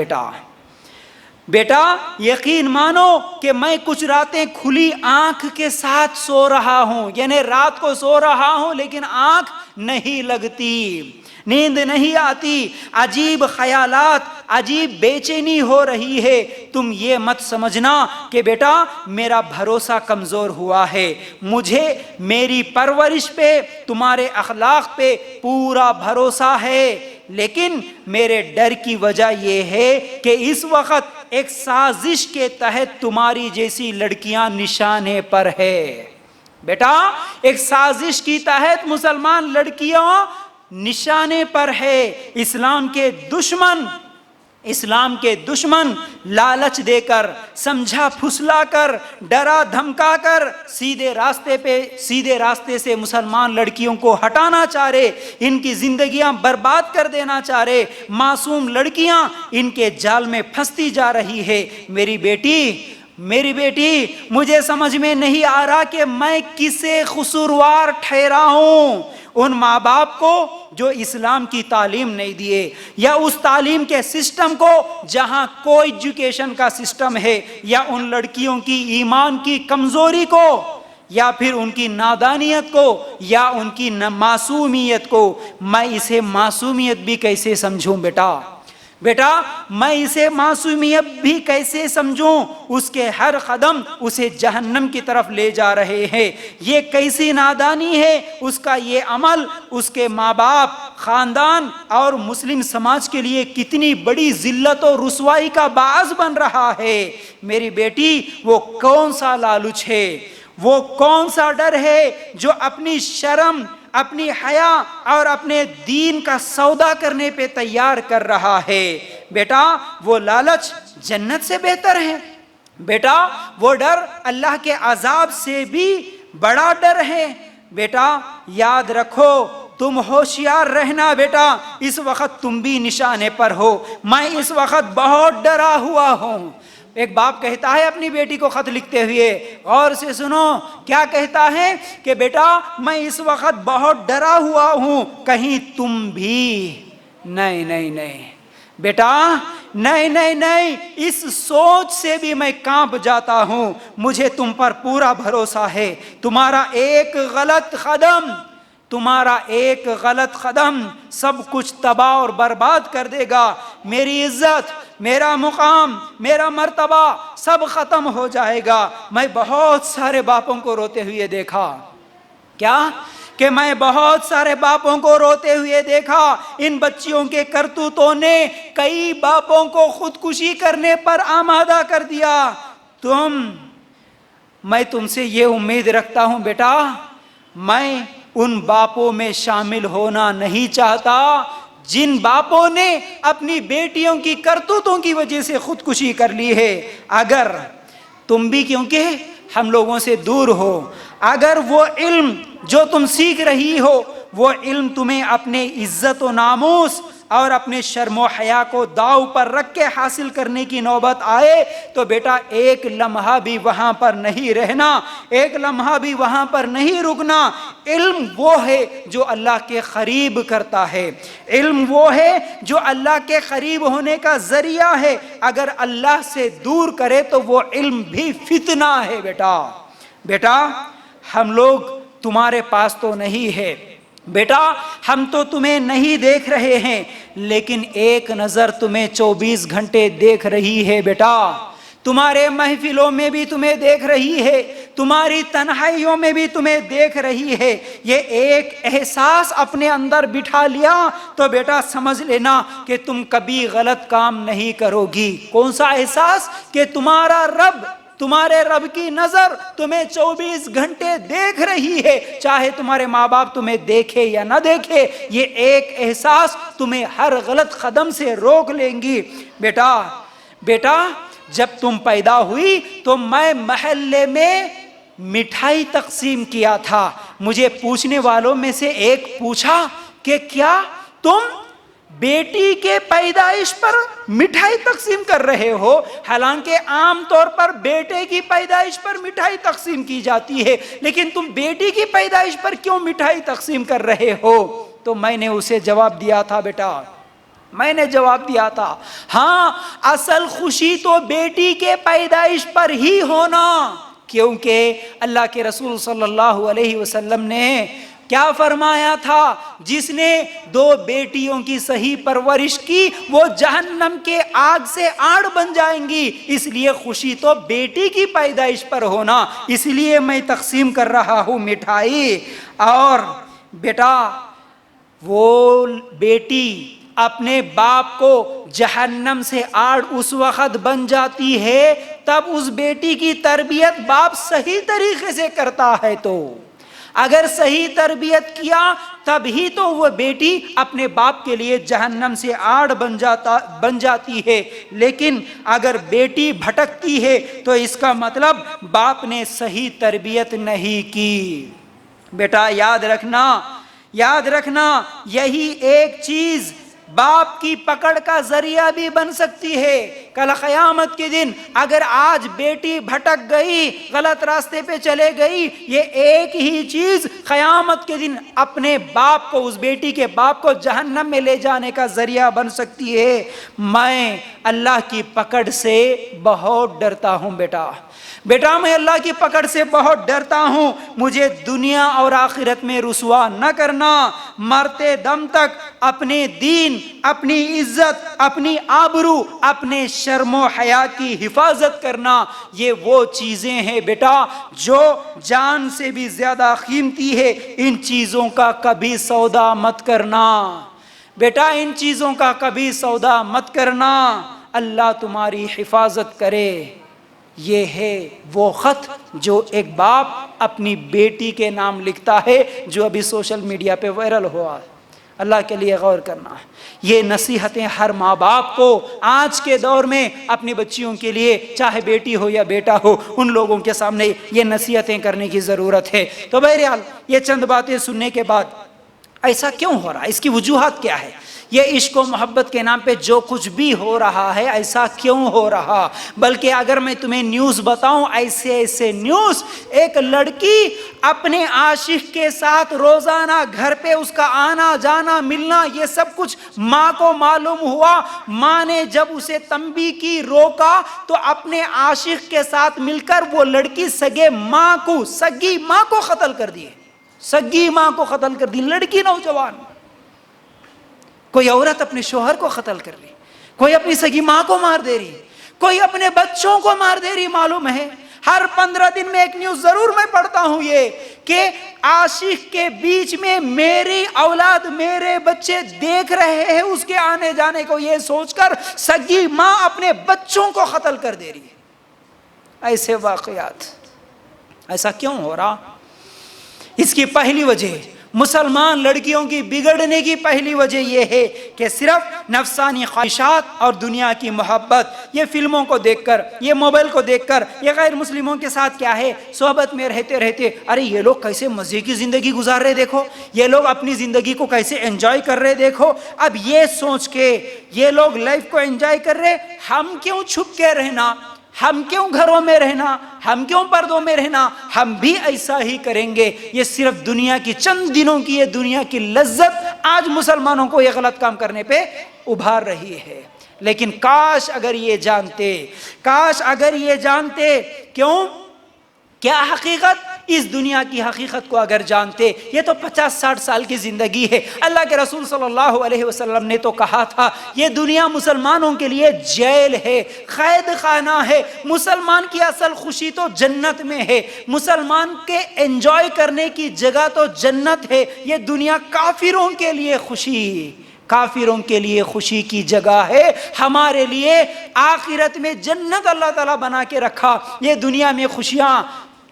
بیٹا یقین مانو کہ میں کچھ راتیں کھلی آنکھ کے ساتھ سو رہا ہوں، یعنی رات کو سو رہا ہوں لیکن آنکھ نہیں لگتی، نیند نہیں آتی، عجیب خیالات، عجیب بے چینی ہو رہی ہے. تم یہ مت سمجھنا کہ بیٹا میرا بھروسہ کمزور ہوا ہے. مجھے میری پرورش پہ، تمہارے اخلاق پہ پورا بھروسہ ہے، لیکن میرے ڈر کی وجہ یہ ہے کہ اس وقت ایک سازش کے تحت تمہاری جیسی لڑکیاں نشانے پر ہے. بیٹا ایک سازش کی تحت مسلمان لڑکیاں نشانے پر ہے. اسلام کے دشمن لالچ دے کر، سمجھا پھسلا کر، ڈرا دھمکا کر سیدھے راستے سے مسلمان لڑکیوں کو ہٹانا چاہ رہے، ان کی زندگیاں برباد کر دینا چاہ رہے. معصوم لڑکیاں ان کے جال میں پھنستی جا رہی ہے. میری بیٹی مجھے سمجھ میں نہیں آ رہا کہ میں کسے قصوروار ٹھہراؤں. ان ماں باپ کو جو اسلام کی تعلیم نہیں دیے، یا اس تعلیم کے سسٹم کو جہاں کوئی ایجوکیشن کا سسٹم ہے، یا ان لڑکیوں کی ایمان کی کمزوری کو، یا پھر ان کی نادانیت کو، یا ان کی معصومیت کو. میں اسے معصومیت بھی کیسے سمجھوں بیٹا میں اسے معصومیت بھی کیسے سمجھوں؟ اس کے ہر قدم اسے جہنم کی طرف لے جا رہے ہیں. یہ کیسی نادانی ہے؟ اس کا یہ عمل اس کے ماں باپ، خاندان اور مسلم سماج کے لیے کتنی بڑی ذلت و رسوائی کا باعث بن رہا ہے. میری بیٹی وہ کون سا لالچ ہے، وہ کون سا ڈر ہے جو اپنی شرم، اپنی حیا اور اپنے دین کا سودا کرنے پہ تیار کر رہا ہے؟ بیٹا وہ لالچ جنت سے بہتر ہے. بیٹا وہ ڈر اللہ کے عذاب سے بھی بڑا ڈر ہے. بیٹا یاد رکھو، تم ہوشیار رہنا. بیٹا اس وقت تم بھی نشانے پر ہو. میں اس وقت بہت ڈرا ہوا ہوں. ایک باپ کہتا ہے اپنی بیٹی کو خط لکھتے ہوئے، غور سے سنو کیا کہتا ہے کہ بیٹا میں اس وقت بہت ڈرا ہوا ہوں، کہیں تم بھی نہیں بیٹا نہیں، اس سوچ سے بھی میں کانپ جاتا ہوں. مجھے تم پر پورا بھروسہ ہے. تمہارا ایک غلط قدم سب کچھ تباہ اور برباد کر دے گا. میری عزت، میرا مقام، میرا مرتبہ سب ختم ہو جائے گا۔ میں بہت سارے باپوں کو روتے ہوئے دیکھا، کیا کہ میں بہت سارے باپوں کو روتے ہوئے دیکھا۔ ان بچیوں کے کرتوتوں نے کئی باپوں کو خودکشی کرنے پر آمادہ کر دیا۔ میں تم سے یہ امید رکھتا ہوں بیٹا، میں ان باپوں میں شامل ہونا نہیں چاہتا جن باپوں نے اپنی بیٹیوں کی کرتوتوں کی وجہ سے خودکشی کر لی ہے۔ اگر تم بھی، کیونکہ ہم لوگوں سے دور ہو، اگر وہ علم جو تم سیکھ رہی ہو وہ علم تمہیں اپنے عزت و ناموس اور اپنے شرم و حیا کو داؤ پر رکھ کے حاصل کرنے کی نوبت آئے تو بیٹا ایک لمحہ بھی وہاں پر نہیں رہنا، ایک لمحہ بھی وہاں پر نہیں رکنا۔ علم وہ ہے جو اللہ کے قریب کرتا ہے، علم وہ ہے جو اللہ کے قریب ہونے کا ذریعہ ہے۔ اگر اللہ سے دور کرے تو وہ علم بھی فتنہ ہے۔ بیٹا ہم لوگ تمہارے پاس تو نہیں ہے، بیٹا ہم تو تمہیں نہیں دیکھ رہے ہیں، لیکن ایک نظر تمہیں 24 گھنٹے دیکھ رہی ہے۔ بیٹا تمہارے محفلوں میں بھی تمہیں دیکھ رہی ہے، تمہاری تنہائیوں میں بھی تمہیں دیکھ رہی ہے۔ یہ ایک احساس اپنے اندر بٹھا لیا تو بیٹا سمجھ لینا کہ تم کبھی غلط کام نہیں کرو گی۔ کون سا احساس؟ کہ تمہارے رب کی نظر تمہیں 24 گھنٹے دیکھ رہی ہے، چاہے تمہارے ماں باپ تمہیں دیکھے یا نہ دیکھے۔ یہ ایک احساس تمہیں ہر غلط قدم سے روک لیں گی۔ بیٹا جب تم پیدا ہوئی تو میں محلے میں مٹھائی تقسیم کیا تھا۔ مجھے پوچھنے والوں میں سے ایک پوچھا کہ کیا تم بیٹی کے پیدائش پر مٹھائی تقسیم کر رہے ہو؟ حالانکہ عام طور پر بیٹے کی پیدائش پر مٹھائی تقسیم کی جاتی ہے، لیکن تم بیٹی کی پیدائش پر کیوں مٹھائی تقسیم کر رہے ہو؟ تو میں نے اسے جواب دیا تھا، بیٹا میں نے جواب دیا تھا، ہاں اصل خوشی تو بیٹی کے پیدائش پر ہی ہونا، کیونکہ اللہ کے رسول صلی اللہ علیہ وسلم نے کیا فرمایا تھا؟ جس نے 2 بیٹیوں کی صحیح پرورش کی وہ جہنم کے آگ سے آڑ بن جائیں گی، اس لیے خوشی تو بیٹی کی پیدائش پر ہونا، اس لیے میں تقسیم کر رہا ہوں مٹھائی۔ اور بیٹا وہ بیٹی اپنے باپ کو جہنم سے آڑ اس وقت بن جاتی ہے تب اس بیٹی کی تربیت باپ صحیح طریقے سے کرتا ہے، تو اگر صحیح تربیت کیا تب ہی تو وہ بیٹی اپنے باپ کے لیے جہنم سے آڑ بن جاتی ہے۔ لیکن اگر بیٹی بھٹکتی ہے تو اس کا مطلب باپ نے صحیح تربیت نہیں کی۔ بیٹا یاد رکھنا یہی ایک چیز باپ کی پکڑ کا ذریعہ بھی بن سکتی ہے۔ کل قیامت کے دن اگر آج بیٹی بھٹک گئی، غلط راستے پہ چلے گئی، یہ ایک ہی چیز قیامت کے دن اپنے باپ کو، اس بیٹی کے باپ کو جہنم میں لے جانے کا ذریعہ بن سکتی ہے۔ میں اللہ کی پکڑ سے بہت ڈرتا ہوں بیٹا میں اللہ کی پکڑ سے بہت ڈرتا ہوں۔ مجھے دنیا اور آخرت میں رسوا نہ کرنا، مرتے دم تک اپنے دین، اپنی عزت، اپنی آبرو، اپنے شرم و حیا کی حفاظت کرنا، یہ وہ چیزیں ہیں بیٹا جو جان سے بھی زیادہ قیمتی ہے۔ ان چیزوں کا کبھی سودا مت کرنا بیٹا، ان چیزوں کا کبھی سودا مت کرنا، اللہ تمہاری حفاظت کرے۔ یہ ہے وہ خط جو ایک باپ اپنی بیٹی کے نام لکھتا ہے، جو ابھی سوشل میڈیا پہ وائرل ہوا۔ اللہ کے لیے غور کرنا ہے۔ یہ نصیحتیں ہر ماں باپ کو آج کے دور میں اپنی بچیوں کے لیے، چاہے بیٹی ہو یا بیٹا ہو، ان لوگوں کے سامنے یہ نصیحتیں کرنے کی ضرورت ہے۔ تو بہرحال یہ چند باتیں سننے کے بعد ایسا کیوں ہو رہا ہے، اس کی وجوہات کیا ہے؟ یہ عشق و محبت کے نام پہ جو کچھ بھی ہو رہا ہے ایسا کیوں ہو رہا؟ بلکہ اگر میں تمہیں نیوز بتاؤں، ایسے نیوز، ایک لڑکی اپنے عاشق کے ساتھ روزانہ گھر پہ اس کا آنا جانا ملنا، یہ سب کچھ ماں کو معلوم ہوا۔ ماں نے جب اسے تنبیہ کی، روکا، تو اپنے عاشق کے ساتھ مل کر وہ لڑکی سگی ماں کو قتل کر دی، لڑکی نوجوان، کوئی عورت اپنے شوہر کو قتل کر لی، کوئی اپنی سگی ماں کو مار دے رہی, کوئی اپنے بچوں کو مار دے رہی. معلوم ہے ہر 15 دن میں ایک نیوز ضرور میں پڑھتا ہوں یہ کہ عاشق کے بیچ میں میری اولاد, میرے بچے دیکھ رہے ہیں اس کے آنے جانے کو, یہ سوچ کر سگی ماں اپنے بچوں کو قتل کر دے رہی ہے. ایسے واقعات ایسا کیوں ہو رہا؟ اس کی پہلی وجہ, مسلمان لڑکیوں کی بگڑنے کی پہلی وجہ یہ ہے کہ صرف نفسانی خواہشات اور دنیا کی محبت. یہ فلموں کو دیکھ کر, یہ موبائل کو دیکھ کر, یہ غیر مسلموں کے ساتھ کیا ہے صحبت میں رہتے رہتے, ارے یہ لوگ کیسے مزے کی زندگی گزار رہے دیکھو, یہ لوگ اپنی زندگی کو کیسے انجوائے کر رہے دیکھو. اب یہ سوچ کے یہ لوگ لائف کو انجوائے کر رہے, ہم کیوں چھپ کے رہنا, ہم کیوں گھروں میں رہنا, ہم کیوں پردوں میں رہنا, ہم بھی ایسا ہی کریں گے. یہ صرف دنیا کی چند دنوں کی, یہ دنیا کی لذت آج مسلمانوں کو یہ غلط کام کرنے پہ ابھار رہی ہے. لیکن کاش اگر یہ جانتے, کاش اگر یہ جانتے, کیوں, کیا حقیقت, اس دنیا کی حقیقت کو اگر جانتے. یہ تو 50-60 سال کی زندگی ہے. اللہ کے رسول صلی اللہ علیہ وسلم نے تو کہا تھا یہ دنیا مسلمانوں کے لیے جیل ہے, قید خانہ ہے. مسلمان کی اصل خوشی تو جنت میں ہے, مسلمان کے انجوائے کرنے کی جگہ تو جنت ہے. یہ دنیا کافروں کے لیے خوشی, کافروں کے لیے خوشی کی جگہ ہے. ہمارے لیے آخرت میں جنت اللہ تعالیٰ بنا کے رکھا. یہ دنیا میں خوشیاں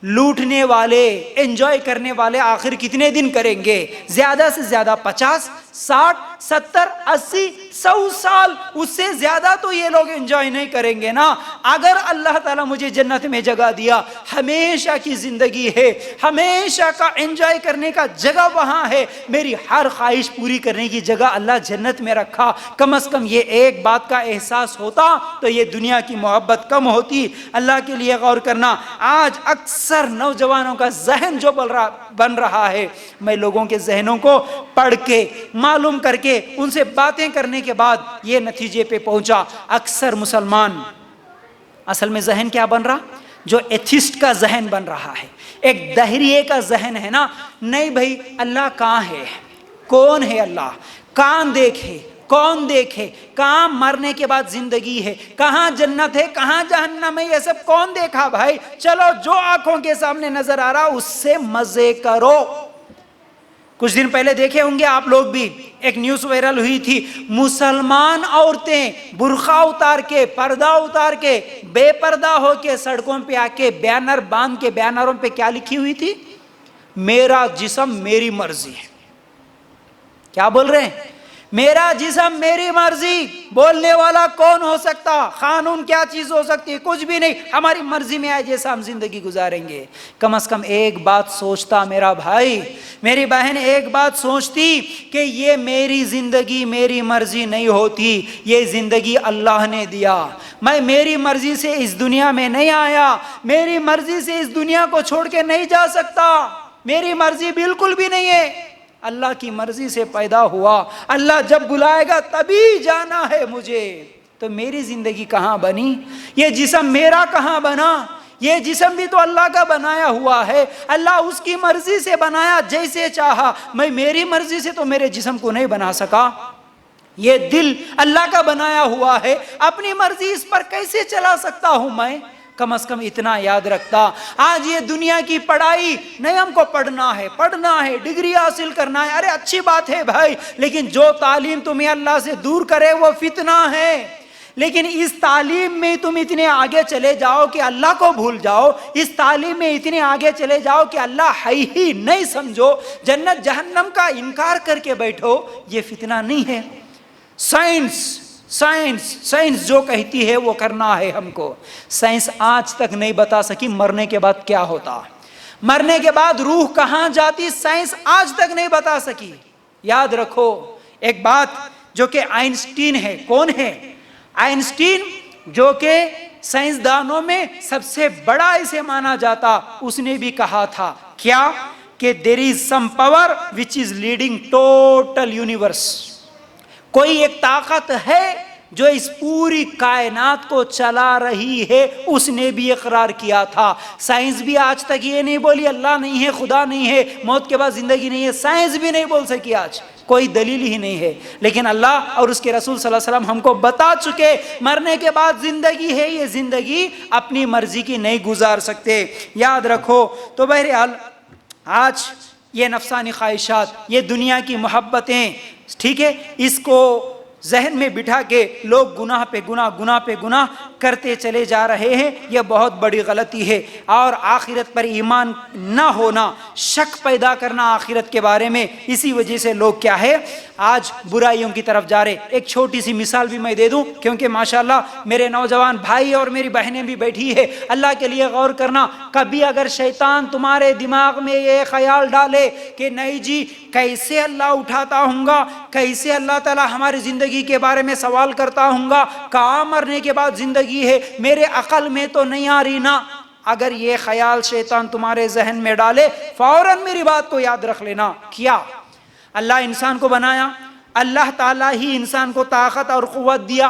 لوٹنے والے, انجوائے کرنے والے آخر کتنے دن کریں گے؟ زیادہ سے زیادہ 50, 60, 70, 80, 100 سال, اس سے زیادہ تو یہ لوگ انجوائے نہیں کریں گے نا. اگر اللہ تعالیٰ مجھے جنت میں جگہ دیا, ہمیشہ کی زندگی ہے, ہمیشہ کا انجوائے کرنے کا جگہ وہاں ہے, میری ہر خواہش پوری کرنے کی جگہ اللہ جنت میں رکھا. کم از کم یہ ایک بات کا احساس ہوتا تو یہ دنیا کی محبت کم ہوتی. اللہ کے لیے غور کرنا. آج اکثر نوجوانوں کا ذہن جو بن رہا ہے, میں لوگوں کے ذہنوں کو پڑھ کے, معلوم کر کے, ان سے باتیں کرنے کے بعد یہ نتیجے پہ پہنچا, اکثر مسلمان اصل میں ذہن کیا بن رہا, جو ایتھسٹ کا ذہن بن رہا ہے, ایک دہریے کا ذہن ہے نا. نہیں بھائی, اللہ کہاں ہے, کون ہے اللہ, کہاں دیکھے, کون دیکھے, کہاں مرنے کے بعد زندگی ہے, کہاں جنت ہے, کہاں جہنم ہے, یہ سب کون دیکھا بھائی. چلو جو آنکھوں کے سامنے نظر آ رہا اس سے مزے کرو. کچھ دن پہلے دیکھے ہوں گے آپ لوگ بھی, ایک نیوز وائرل ہوئی تھی, مسلمان عورتیں برقع اتار کے, پردہ اتار کے, بے پردہ ہو کے سڑکوں پہ آ کے بینر باندھ کے, بینروں پہ کیا لکھی ہوئی تھی, میرا جسم میری مرضی. کیا بول رہے ہیں, میرا جسم میری مرضی. بولنے والا کون ہو سکتا, قانون کیا چیز ہو سکتی ہے, کچھ بھی نہیں. ہماری مرضی میں آئے جیسا ہم زندگی گزاریں گے. کم از کم ایک بات سوچتا میرا بھائی, میری بہن, ایک بات سوچتی کہ یہ میری زندگی میری مرضی نہیں ہوتی, یہ زندگی اللہ نے دیا. میں میری مرضی سے اس دنیا میں نہیں آیا, میری مرضی سے اس دنیا کو چھوڑ کے نہیں جا سکتا, میری مرضی بالکل بھی نہیں ہے. اللہ کی مرضی سے پیدا ہوا, اللہ جب بلائے گا تبھی جانا ہے مجھے. تو میری زندگی کہاں بنی, یہ جسم میرا کہاں بنا, یہ جسم بھی تو اللہ کا بنایا ہوا ہے. اللہ اس کی مرضی سے بنایا جیسے چاہا, میں میری مرضی سے تو میرے جسم کو نہیں بنا سکا. یہ دل اللہ کا بنایا ہوا ہے, اپنی مرضی اس پر کیسے چلا سکتا ہوں میں. کم از کم اتنا یاد رکھتا. آج یہ دنیا کی پڑھائی نہیں, ہم کو پڑھنا ہے, ڈگری حاصل کرنا ہے, ارے اچھی بات ہے بھائی, لیکن جو تعلیم تمہیں اللہ سے دور کرے وہ فتنہ ہے. لیکن اس تعلیم میں تم اتنے آگے چلے جاؤ کہ اللہ کو بھول جاؤ, اس تعلیم میں اتنے آگے چلے جاؤ کہ اللہ ہے ہی نہیں سمجھو, جنت جہنم کا انکار کر کے بیٹھو, یہ فتنہ نہیں ہے. سائنس جو کہتی ہے وہ کرنا ہے ہم کو. سائنس آج تک نہیں بتا سکی مرنے کے بعد کیا ہوتا, مرنے کے بعد روح کہاں جاتی, سائنس آج تک نہیں بتا سکی. یاد رکھو ایک بات جو کہ آئنسٹین ہے. کون ہے آئنسٹین, جو کہ سائنسدانوں میں سب سے بڑا اسے مانا جاتا, اس نے بھی کہا تھا کیا, کہ there is some power which is leading total universe. کوئی ایک طاقت ہے جو اس پوری کائنات کو چلا رہی ہے اس نے بھی اقرار کیا تھا. سائنس بھی آج تک یہ نہیں بولی اللہ نہیں ہے، خدا نہیں ہے، موت کے بعد زندگی نہیں ہے. سائنس بھی نہیں بول سکی، آج کوئی دلیل ہی نہیں ہے. لیکن اللہ اور اس کے رسول صلی اللہ علیہ وسلم ہم کو بتا چکے مرنے کے بعد زندگی ہے. یہ زندگی اپنی مرضی کی نہیں گزار سکتے، یاد رکھو. تو بہرحال آج یہ نفسانی خواہشات، یہ دنیا کی محبتیں، ٹھیک ہے، اس کو ذہن میں بٹھا کے لوگ گناہ پہ گناہ، گناہ پہ گناہ کرتے چلے جا رہے ہیں. یہ بہت بڑی غلطی ہے. اور آخرت پر ایمان نہ ہونا، شک پیدا کرنا آخرت کے بارے میں، اسی وجہ سے لوگ کیا ہے آج برائیوں کی طرف جا رہے. ایک چھوٹی سی مثال بھی میں دے دوں، کیونکہ ماشاءاللہ میرے نوجوان بھائی اور میری بہنیں بھی بیٹھی ہے. اللہ کے لیے غور کرنا، کبھی اگر شیطان تمہارے دماغ میں یہ خیال ڈالے کہ نہیں جی کیسے اللہ اٹھاتا ہوں گا، کیسے اللہ تعالی ہماری زندگی کے بارے میں سوال کرتا ہوں گا، کہاں مرنے کے بعد زندگی ہے، میرے عقل میں تو نہیں آ رہی نا. اگر یہ خیال شیطان تمہارے ذہن میں ڈالے، فوراً میری بات کو یاد رکھ لینا. کیا اللہ انسان کو بنایا، اللہ تعالیٰ ہی انسان کو طاقت اور قوت دیا،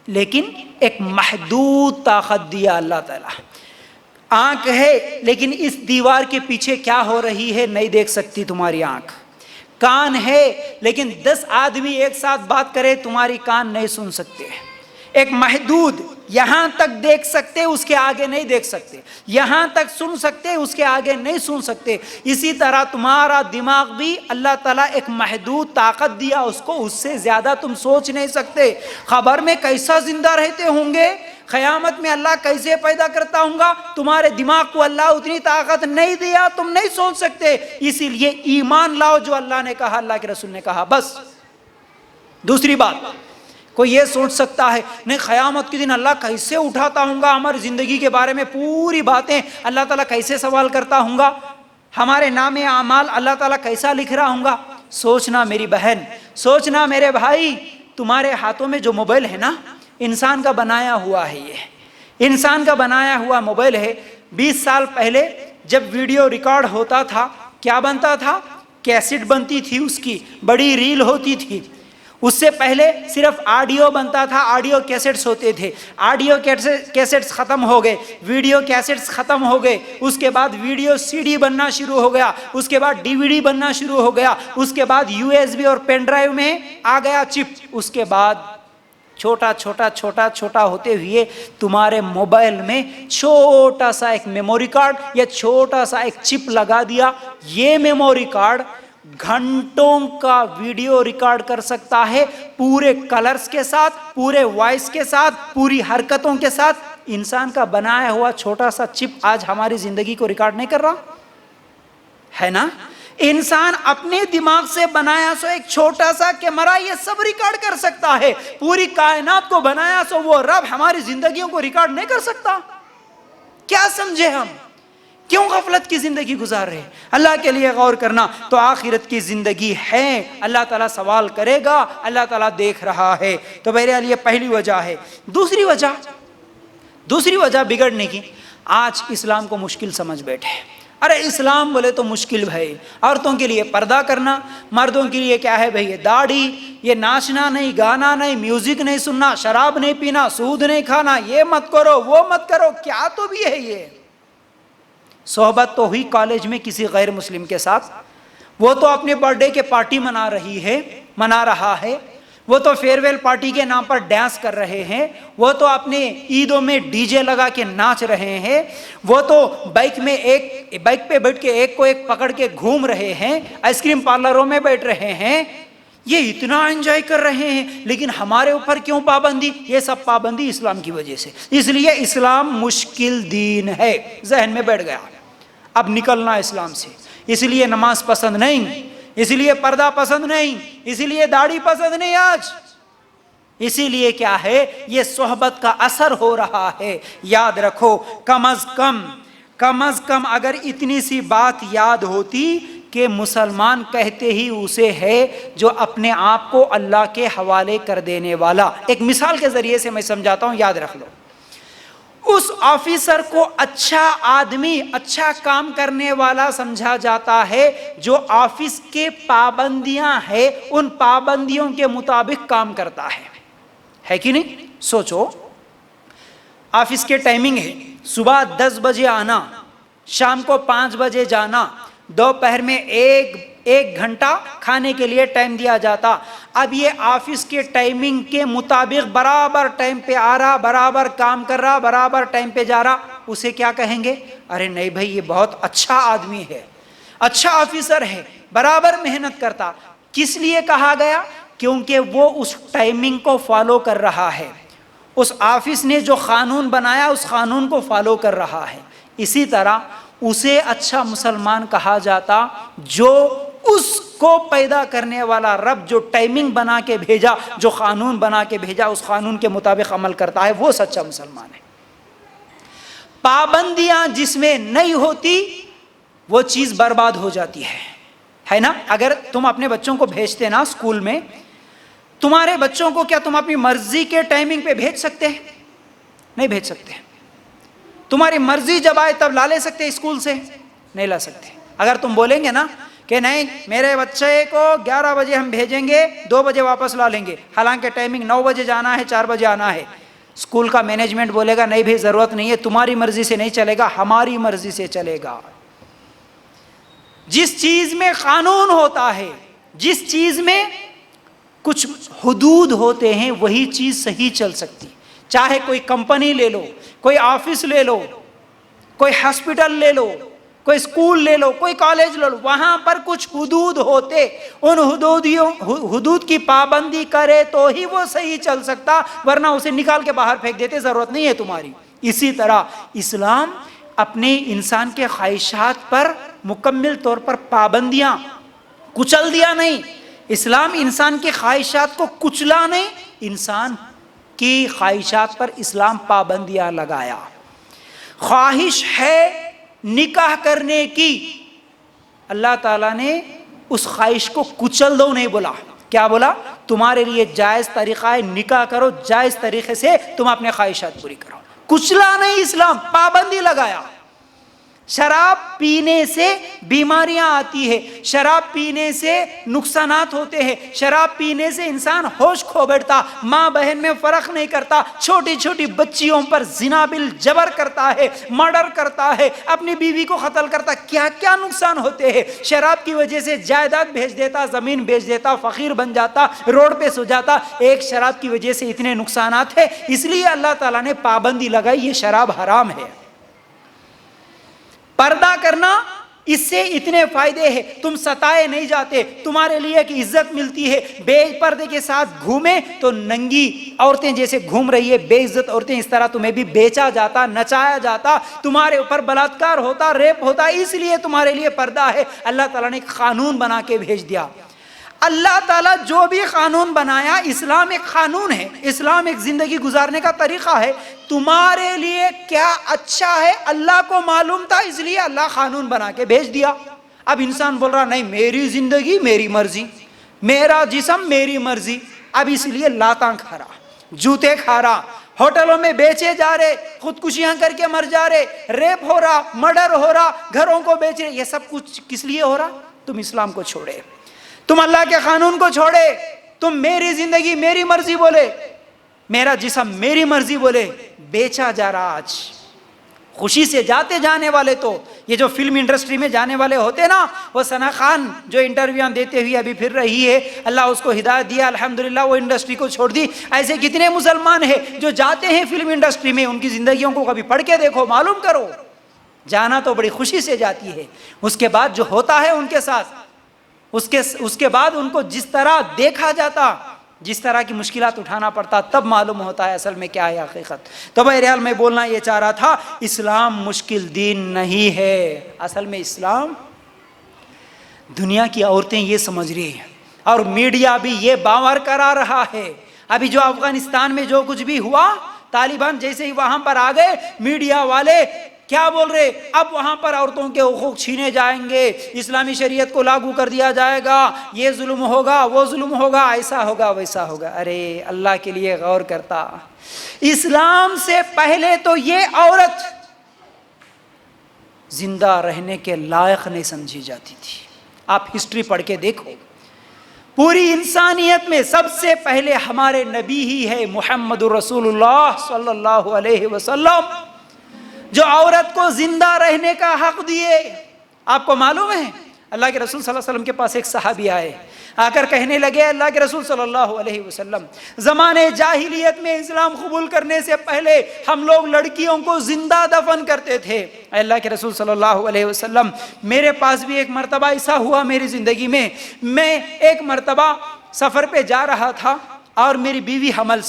لیکن ایک محدود طاقت دیا. اللہ تعالیٰ آنکھ ہے لیکن اس دیوار کے پیچھے کیا ہو رہی ہے نہیں دیکھ سکتی تمہاری آنکھ. کان ہے لیکن 10 آدمی ایک ساتھ بات کرے تمہاری کان نہیں سن سکتے. ایک محدود، یہاں تک دیکھ سکتے اس کے آگے نہیں دیکھ سکتے، یہاں تک سن سکتے اس کے آگے نہیں سن سکتے. اسی طرح تمہارا دماغ بھی اللہ تعالیٰ ایک محدود طاقت دیا اس کو، اس سے زیادہ تم سوچ نہیں سکتے. خبر میں کیسا زندہ رہتے ہوں گے، قیامت میں اللہ کیسے پیدا کرتا ہوں گا، تمہارے دماغ کو اللہ اتنی طاقت نہیں دیا، تم نہیں سوچ سکتے. اسی لیے ایمان لاؤ جو اللہ نے کہا، اللہ کے رسول نے کہا، بس. دوسری بات، کوئی یہ سوچ سکتا ہے نہیں قیامت کے دن اللہ کیسے اٹھاتا ہوں گا، ہماری زندگی کے بارے میں پوری باتیں اللہ تعالیٰ کیسے سوال کرتا ہوں گا، ہمارے نام اعمال اللہ تعالیٰ کیسا لکھ رہا ہوں گا. سوچنا میری بہن، سوچنا میرے بھائی، تمہارے ہاتھوں میں جو موبائل ہے نا، انسان کا بنایا ہوا ہے. یہ انسان کا بنایا ہوا موبائل ہے. 20 سال پہلے جب ویڈیو ریکارڈ ہوتا تھا کیا بنتا تھا، کیسٹ بنتی تھی، اس کی بڑی ریل ہوتی تھی. اس سے پہلے صرف آڈیو بنتا تھا، آڈیو کیسٹس ہوتے تھے. آڈیو کیسٹس ختم ہو گئے، ویڈیو کیسٹس ختم ہو گئے. اس کے بعد ویڈیو سی ڈی بننا شروع ہو گیا، اس کے بعد ڈی وی ڈی بننا شروع ہو گیا، اس کے بعد یو ایس بی اور پین ڈرائیو میں آ گیا چپ. اس کے بعد چھوٹا چھوٹا چھوٹا چھوٹا ہوتے ہوئے تمہارے موبائل میں چھوٹا سا ایک میموری کارڈ یا چھوٹا سا ایک چپ لگا دیا. یہ میموری کارڈ گھنٹوں کا ویڈیو ریکارڈ کر سکتا ہے، پورے کلرز کے ساتھ، پورے وائس کے ساتھ، پوری حرکتوں کے ساتھ. انسان کا بنایا ہوا چھوٹا سا چپ آج ہماری زندگی کو ریکارڈ نہیں کر رہا ہے نا. انسان اپنے دماغ سے بنایا سو ایک چھوٹا سا کیمرہ یہ سب ریکارڈ کر سکتا ہے. پوری کائنات کو بنایا سو وہ رب ہماری زندگیوں کو ریکارڈ نہیں کر سکتا. کیا سمجھے ہم، کیوں غفلت کی زندگی گزار رہے ہیں؟ اللہ کے لیے غور کرنا. تو آخرت کی زندگی ہے، اللہ تعالیٰ سوال کرے گا، اللہ تعالیٰ دیکھ رہا ہے. تو بہرحال یہ پہلی وجہ ہے. دوسری وجہ بگڑنے کی، آج اسلام کو مشکل سمجھ بیٹھے. ارے اسلام بولے تو مشکل بھائی، عورتوں کے لیے پردہ کرنا، مردوں کے لیے کیا ہے بھائی یہ داڑھی، یہ ناچنا نہیں، گانا نہیں، میوزک نہیں سننا، شراب نہیں پینا، سود نہیں کھانا، یہ مت کرو وہ مت کرو. کیا تو بھی ہے یہ. صحبت تو ہوئی کالج میں کسی غیر مسلم کے ساتھ، وہ تو اپنے برتھ ڈے کے پارٹی منا رہا ہے، وہ تو فیئرویل پارٹی کے نام پر ڈانس کر رہے ہیں، وہ تو اپنے عیدوں میں ڈی جے لگا کے ناچ رہے ہیں، وہ تو بائک پہ بیٹھ کے ایک کو ایک پکڑ کے گھوم رہے ہیں، آئس کریم پارلروں میں بیٹھ رہے ہیں، یہ اتنا انجوائے کر رہے ہیں. لیکن ہمارے اوپر کیوں پابندی؟ یہ سب پابندی اسلام کی وجہ سے. اس لیے اسلام مشکل دین ہے، ذہن میں بیٹھ گیا. اب نکلنا اسلام سے. اس لیے نماز پسند نہیں، اس لیے پردہ پسند نہیں، اسی لیے داڑھی پسند نہیں آج. اسی لیے کیا ہے، یہ صحبت کا اثر ہو رہا ہے. یاد رکھو، کم از کم اگر اتنی سی بات یاد ہوتی کہ مسلمان کہتے ہی اسے ہے جو اپنے آپ کو اللہ کے حوالے کر دینے والا. ایک مثال کے ذریعے سے میں سمجھاتا ہوں، یاد رکھ لو. اس آفیسر کو اچھا آدمی، اچھا کام کرنے والا سمجھا جاتا ہے جو آفس کے پابندیاں ہیں ان پابندیوں کے مطابق کام کرتا ہے. ہے کہ نہیں؟ سوچو، آفس کے ٹائمنگ ہے، صبح 10 بجے آنا، شام کو 5 بجے جانا، دوپہر میں ایک گھنٹہ کھانے کے لیے ٹائم دیا جاتا۔ اب یہ آفس کے ٹائمنگ کے مطابق برابر ٹائم پہ آ رہا، برابر کام کر رہا، برابر ٹائم پہ جا رہا، اسے کیا کہیں گے؟ ارے نہیں بھائی، یہ بہت اچھا آدمی ہے، اچھا آفیسر ہے، برابر محنت کرتا۔ کس لیے کہا گیا؟ کیونکہ وہ اس ٹائمنگ کو فالو کر رہا ہے، اس آفس نے جو قانون بنایا اس قانون کو فالو کر رہا ہے۔ اسی طرح اسے اچھا مسلمان کہا جاتا جو اس کو پیدا کرنے والا رب جو ٹائمنگ بنا کے بھیجا، جو قانون بنا کے بھیجا، اس قانون کے مطابق عمل کرتا ہے، وہ سچا مسلمان ہے۔ پابندیاں جس میں نہیں ہوتی وہ چیز برباد ہو جاتی ہے نا؟ اگر تم اپنے بچوں کو بھیجتے نا اسکول میں، تمہارے بچوں کو کیا تم اپنی مرضی کے ٹائمنگ پہ بھیج سکتے ہیں؟ نہیں بھیج سکتے۔ تمہاری مرضی جب آئے تب لا لے سکتے اسکول سے؟ نہیں لا سکتے۔ اگر تم بولیں گے نا کہ نہیں میرے بچے کو 11 بجے ہم بھیجیں گے، 2 بجے واپس لا لیں گے، حالانکہ ٹائمنگ 9 بجے جانا ہے، 4 بجے آنا ہے، اسکول کا مینجمنٹ بولے گا نہیں بھائی ضرورت نہیں ہے، تمہاری مرضی سے نہیں چلے گا، ہماری مرضی سے چلے گا۔ جس چیز میں قانون ہوتا ہے، جس چیز میں کچھ حدود ہوتے ہیں، وہی چیز صحیح چل سکتی۔ چاہے کوئی کمپنی لے لو، کوئی آفس لے لو، کوئی ہاسپٹل لے لو، کوئی اسکول لے لو، کوئی کالج لے لو، وہاں پر کچھ حدود ہوتے، ان حدود کی پابندی کرے تو ہی وہ صحیح چل سکتا، ورنہ اسے نکال کے باہر پھینک دیتے، ضرورت نہیں ہے تمہاری۔ اسی طرح اسلام اپنے انسان کے خواہشات پر مکمل طور پر پابندیاں کچل دیا نہیں۔ اسلام انسان کی خواہشات کو کچلا نہیں، انسان کی خواہشات پر اسلام پابندیاں لگایا۔ خواہش ہے نکاح کرنے کی، اللہ تعالیٰ نے اس خواہش کو کچل دو نہیں بولا، کیا بولا؟ تمہارے لیے جائز طریقہ ہے، نکاح کرو، جائز طریقے سے تم اپنے خواہشات پوری کرو۔ کچلا نہیں، اسلام پابندی لگایا۔ شراب پینے سے بیماریاں آتی ہے، شراب پینے سے نقصانات ہوتے ہیں، شراب پینے سے انسان ہوش کھو بیٹھتا، ماں بہن میں فرق نہیں کرتا، چھوٹی چھوٹی بچیوں پر زنا بالجبر کرتا ہے، مرڈر کرتا ہے، اپنی بیوی کو قتل کرتا، کیا کیا نقصان ہوتے ہیں۔ شراب کی وجہ سے جائیداد بھیج دیتا، زمین بیچ دیتا، فقیر بن جاتا، روڈ پہ سو جاتا۔ ایک شراب کی وجہ سے اتنے نقصانات ہیں، اس لیے اللہ تعالیٰ نے پابندی لگائی، یہ شراب حرام ہے۔ پردہ کرنا، اس سے اتنے فائدے ہیں، تم ستائے نہیں جاتے، تمہارے لیے ایک عزت ملتی ہے۔ بے پردے کے ساتھ گھومے تو ننگی عورتیں جیسے گھوم رہی ہے، بے عزت عورتیں، اس طرح تمہیں بھی بیچا جاتا، نچایا جاتا، تمہارے اوپر بلاತ್کار ہوتا، ریپ ہوتا، اس لیے تمہارے لیے پردہ ہے۔ اللہ تعالیٰ نے ایک قانون بنا کے بھیج دیا۔ اللہ تعالیٰ جو بھی قانون بنایا، اسلام ایک قانون ہے، اسلام ایک زندگی گزارنے کا طریقہ ہے۔ تمہارے لیے کیا اچھا ہے اللہ کو معلوم تھا، اس لیے اللہ قانون بنا کے بھیج دیا۔ اب انسان بول رہا نہیں میری زندگی میری مرضی، میرا جسم میری مرضی، اب اس لیے لاتاں کھا رہا، جوتے کھا رہا، ہوٹلوں میں بیچے جا رہے، خودکشیاں کر کے مر جا رہے، ریپ ہو رہا، مرڈر ہو رہا، گھروں کو بیچ رہے، یہ سب کچھ کس لیے ہو رہا؟ تم اسلام کو چھوڑے، تم اللہ کے قانون کو چھوڑے، تم میری زندگی میری مرضی بولے، میرا جسم میری مرضی بولے، بیچا جا رہا۔ آج خوشی سے جاتے جانے والے تو یہ جو فلم انڈسٹری میں جانے والے ہوتے نا، وہ ثنا خان جو انٹرویو دیتے ہوئے ابھی پھر رہی ہے، اللہ اس کو ہدایت دیا، الحمدللہ وہ انڈسٹری کو چھوڑ دی۔ ایسے کتنے مسلمان ہیں جو جاتے ہیں فلم انڈسٹری میں، ان کی زندگیوں کو کبھی پڑھ کے دیکھو، معلوم کرو۔ جانا تو بڑی خوشی سے جاتی ہے، اس کے بعد جو ہوتا ہے ان کے ساتھ، اس کے بعد ان کو جس طرح دیکھا جاتا، جس طرح کی مشکلات اٹھانا پڑتا، تب معلوم ہوتا ہے اصل میں کیا ہے حقیقت۔ تو بہرحال میں بولنا یہ چاہ رہا تھا، اسلام مشکل دین نہیں ہے۔ اصل میں اسلام، دنیا کی عورتیں یہ سمجھ رہی ہیں اور میڈیا بھی یہ باور کرا رہا ہے۔ ابھی جو افغانستان میں جو کچھ بھی ہوا، طالبان جیسے ہی وہاں پر آ گئے، میڈیا والے کیا بول رہے؟ اب وہاں پر عورتوں کے حقوق چھینے جائیں گے، اسلامی شریعت کو لاگو کر دیا جائے گا، یہ ظلم ہوگا، وہ ظلم ہوگا، ایسا ہوگا، ویسا ہوگا۔ ارے اللہ کے لیے غور کرتا، اسلام سے پہلے تو یہ عورت زندہ رہنے کے لائق نہیں سمجھی جاتی تھی۔ آپ ہسٹری پڑھ کے دیکھو، پوری انسانیت میں سب سے پہلے ہمارے نبی ہی ہے محمد رسول اللہ صلی اللہ علیہ وسلم، جو عورت کو زندہ رہنے کا حق دیے۔ آپ کو معلوم ہے اللہ کے رسول صلی اللہ علیہ وسلم کے پاس ایک صحابی آئے، آ کر کہنے لگے اللہ کے رسول صلی اللہ علیہ وسلم، زمانے جاہلیت میں اسلام قبول کرنے سے پہلے ہم لوگ لڑکیوں کو زندہ دفن کرتے تھے۔ اے اللہ کے رسول صلی اللہ علیہ وسلم، میرے پاس بھی ایک مرتبہ ایسا ہوا میری زندگی میں ایک مرتبہ سفر پہ جا رہا تھا اور میری بیوی حمل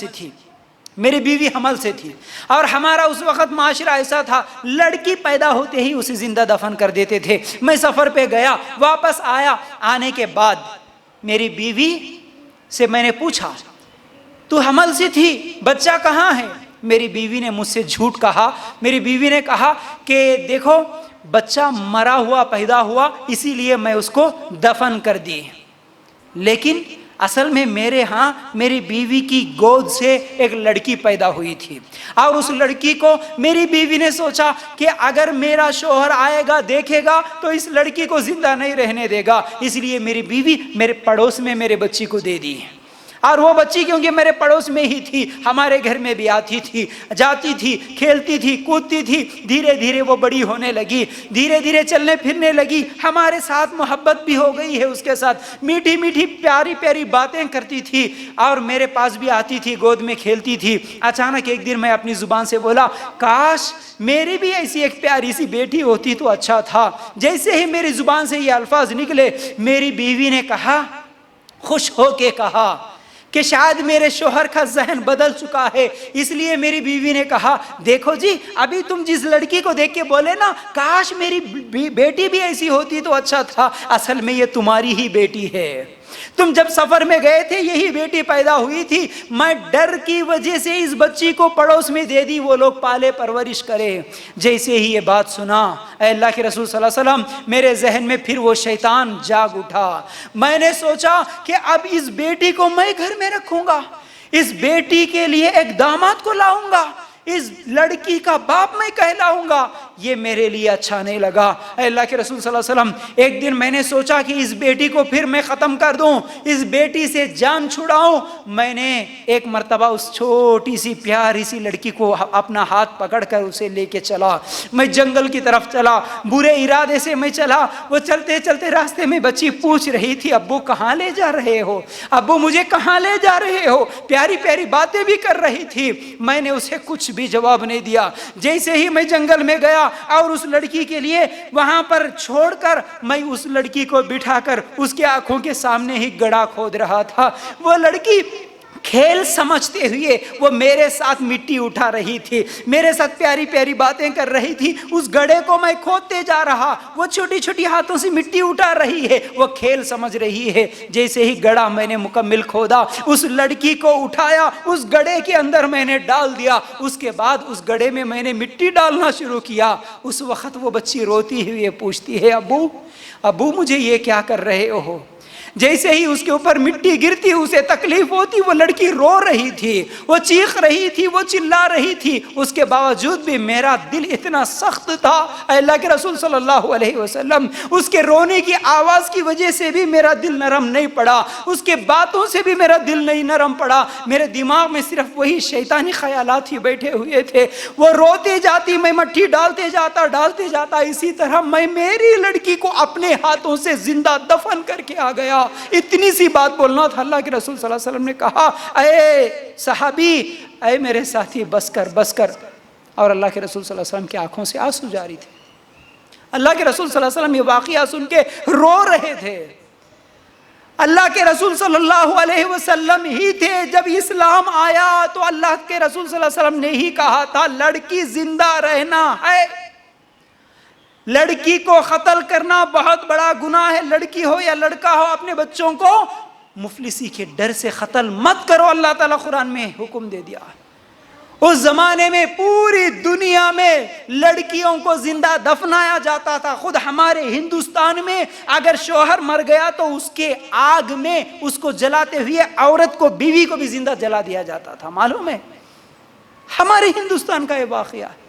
سے تھی اور ہمارا اس وقت معاشرہ ایسا تھا، لڑکی پیدا ہوتے ہی اسے زندہ دفن کر دیتے تھے۔ میں سفر پہ گیا، واپس آیا، آنے کے بعد میری بیوی سے میں نے پوچھا تو حمل سے تھی، بچہ کہاں ہے؟ میری بیوی نے مجھ سے جھوٹ کہا۔ میری بیوی نے کہا کہ دیکھو بچہ مرا ہوا پیدا ہوا، اسی لیے میں اس کو دفن کر دی، لیکن اصل میں میرے ہاں میری بیوی کی گود سے ایک لڑکی پیدا ہوئی تھی، اور اس لڑکی کو میری بیوی نے سوچا کہ اگر میرا شوہر آئے گا دیکھے گا تو اس لڑکی کو زندہ نہیں رہنے دے گا، اس لیے میری بیوی میرے پڑوس میں میرے بچی کو دے دی۔ اور وہ بچی کیونکہ میرے پڑوس میں ہی تھی، ہمارے گھر میں بھی آتی تھی، جاتی تھی، کھیلتی تھی، کودتی تھی، دھیرے دھیرے وہ بڑی ہونے لگی، دھیرے دھیرے چلنے پھرنے لگی، ہمارے ساتھ محبت بھی ہو گئی ہے، اس کے ساتھ میٹھی میٹھی پیاری پیاری باتیں کرتی تھی اور میرے پاس بھی آتی تھی، گود میں کھیلتی تھی۔ اچانک ایک دن میں اپنی زبان سے بولا کاش میری بھی ایسی ایک پیاری سی بیٹی ہوتی تو اچھا تھا۔ جیسے ہی میری زبان سے یہ الفاظ نکلے، میری بیوی نے کہا، خوش ہو کے کہا کہ شاید میرے شوہر کا ذہن بدل چکا ہے، اس لیے میری بیوی نے کہا دیکھو جی ابھی تم جس لڑکی کو دیکھ کے بولے نا کاش میری بیٹی بھی ایسی ہوتی تو اچھا تھا، اصل میں یہ تمہاری ہی بیٹی ہے۔ تم جب سفر میں گئے تھے یہی بیٹی پیدا ہوئی تھی، میں ڈر کی وجہ سے اس بچی کو پڑوس میں دے دی، وہ لوگ پالے پرورش کرے۔ جیسے ہی یہ بات سنا اے اللہ کے رسول صلی اللہ علیہ وسلم، میرے ذہن میں پھر وہ شیطان جاگ اٹھا۔ میں نے سوچا کہ اب اس بیٹی کو میں گھر میں رکھوں گا، اس بیٹی کے لیے ایک داماد کو لاؤں گا، اس لڑکی کا باپ میں کہلاؤں گا، یہ میرے لیے اچھا نہیں لگا۔ اے اللہ کے رسول صلی اللہ علیہ وسلم، ایک دن میں نے سوچا کہ اس بیٹی کو پھر میں ختم کر دوں، اس بیٹی سے جان چھڑاؤں۔ میں نے ایک مرتبہ اس چھوٹی سی پیاری سی لڑکی کو اپنا ہاتھ پکڑ کر اسے لے کے چلا، میں جنگل کی طرف چلا، برے ارادے سے میں چلا۔ وہ چلتے چلتے راستے میں بچی پوچھ رہی تھی ابو کہاں لے جا رہے ہو، ابو مجھے کہاں لے جا رہے ہو، پیاری پیاری باتیں بھی کر رہی تھی۔ میں نے اسے کچھ بھی جواب نہیں دیا۔ جیسے ہی میں جنگل میں گیا اور اس لڑکی کے لیے وہاں پر چھوڑ کر میں اس لڑکی کو بٹھا کر اس کے آنکھوں کے سامنے ہی گڑھا کھود رہا تھا، وہ لڑکی کھیل سمجھتے ہوئے وہ میرے ساتھ مٹی اٹھا رہی تھی، میرے ساتھ پیاری پیاری باتیں کر رہی تھی۔ اس گڑھے کو میں کھودتے جا رہا، وہ چھوٹی چھوٹی ہاتھوں سے مٹی اٹھا رہی ہے، وہ کھیل سمجھ رہی ہے۔ جیسے ہی گڑھا میں نے مکمل کھودا، اس لڑکی کو اٹھایا، اس گڑھے کے اندر میں نے ڈال دیا۔ اس کے بعد اس گڑھے میں میں نے مٹی ڈالنا شروع کیا۔ اس وقت وہ بچی روتی ہوئی پوچھتی ہے ابو ابو مجھے یہ کیا کر رہے ہو؟ جیسے ہی اس کے اوپر مٹی گرتی اسے تکلیف ہوتی، وہ لڑکی رو رہی تھی، وہ چیخ رہی تھی، وہ چلا رہی تھی۔ اس کے باوجود بھی میرا دل اتنا سخت تھا اے اللہ کے رسول صلی اللہ علیہ وسلم، اس کے رونے کی آواز کی وجہ سے بھی میرا دل نرم نہیں پڑا، اس کے باتوں سے بھی میرا دل نہیں نرم پڑا۔ میرے دماغ میں صرف وہی شیطانی خیالات ہی بیٹھے ہوئے تھے۔ وہ روتے جاتی، میں مٹی ڈالتے جاتا، اسی طرح میں میری لڑکی کو اپنے ہاتھوں سے زندہ دفن کر کے آ گیا۔ اتنی سی بات بولنا تھا، اللہ کے رسول صلی اللہ علیہ وسلم نے کہا اے صحابی، اے میرے ساتھی بس کر۔ اور اللہ کے رسول صلی اللہ علیہ وسلم کی آنکھوں سے آنسو جاری تھے۔ اللہ کے رسول صلی اللہ علیہ وسلم یہ واقعہ سن کے رو رہے تھے۔ اللہ کے رسول صلی اللہ علیہ وسلم ہی تھے جب اسلام آیا تو اللہ کے رسول صلی اللہ علیہ وسلم نے ہی کہا تھا لڑکی زندہ رہنا ہے، لڑکی کو قتل کرنا بہت بڑا گناہ ہے۔ لڑکی ہو یا لڑکا ہو، اپنے بچوں کو مفلسی کے ڈر سے قتل مت کرو، اللہ تعالیٰ قرآن میں حکم دے دیا۔ اس زمانے میں پوری دنیا میں لڑکیوں کو زندہ دفنایا جاتا تھا۔ خود ہمارے ہندوستان میں اگر شوہر مر گیا تو اس کے آگ میں اس کو جلاتے ہوئے عورت کو، بیوی کو بھی زندہ جلا دیا جاتا تھا، معلوم ہے؟ ہمارے ہندوستان کا یہ واقعہ ہے۔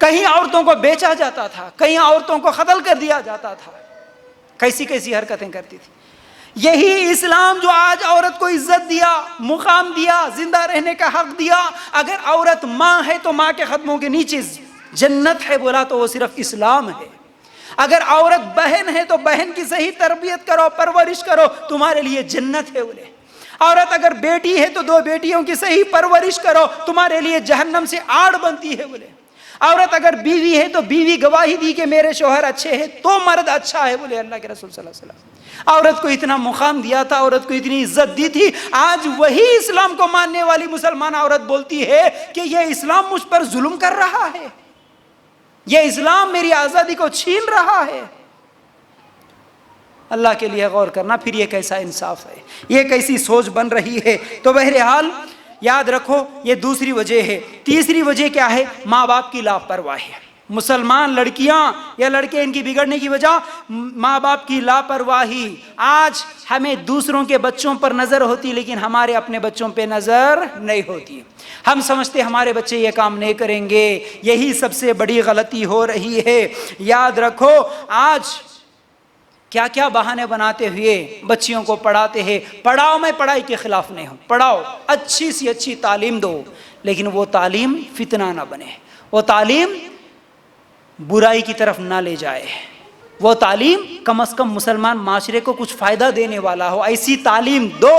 کہیں عورتوں کو بیچا جاتا تھا، کہیں عورتوں کو قتل کر دیا جاتا تھا، کیسی کیسی حرکتیں کرتی تھی۔ یہی اسلام جو آج عورت کو عزت دیا، مقام دیا، زندہ رہنے کا حق دیا. اگر عورت ماں ہے تو ماں کے قدموں کے نیچے جنت ہے بولا تو وہ صرف اسلام ہے. اگر عورت بہن ہے تو بہن کی صحیح تربیت کرو، پرورش کرو، تمہارے لیے جنت ہے بولے. عورت اگر بیٹی ہے تو 2 بیٹیوں کی صحیح پرورش کرو، تمہارے لیے جہنم سے آڑ بنتی ہے بولے. عورت اگر بیوی ہے تو بیوی گواہی دی کہ میرے شوہر اچھے ہیں تو مرد اچھا ہے بولے اللہ کے رسول صلی اللہ علیہ وسلم. عورت کو اتنا مقام دیا تھا، عورت کو اتنی عزت دی تھی. آج وہی اسلام کو ماننے والی مسلمان عورت بولتی ہے کہ یہ اسلام مجھ پر ظلم کر رہا ہے، یہ اسلام میری آزادی کو چھین رہا ہے. اللہ کے لیے غور کرنا. پھر یہ کیسا انصاف ہے، یہ کیسی سوچ بن رہی ہے. تو بہرحال یاد رکھو یہ دوسری وجہ ہے. تیسری وجہ کیا ہے؟ ماں باپ کی لاپرواہی. مسلمان لڑکیاں یا لڑکے ان کی بگڑنے کی وجہ ماں باپ کی لاپرواہی. آج ہمیں دوسروں کے بچوں پر نظر ہوتی لیکن ہمارے اپنے بچوں پہ نظر نہیں ہوتی. ہم سمجھتے ہمارے بچے یہ کام نہیں کریں گے. یہی سب سے بڑی غلطی ہو رہی ہے. یاد رکھو آج کیا کیا بہانے بناتے ہوئے بچیوں کو پڑھاتے ہیں. پڑھاؤ، میں پڑھائی کے خلاف نہیں ہوں، پڑھاؤ، اچھی سی اچھی تعلیم دو، لیکن وہ تعلیم فتنہ نہ بنے، وہ تعلیم برائی کی طرف نہ لے جائے، وہ تعلیم کم از کم مسلمان معاشرے کو کچھ فائدہ دینے والا ہو. ایسی تعلیم دو.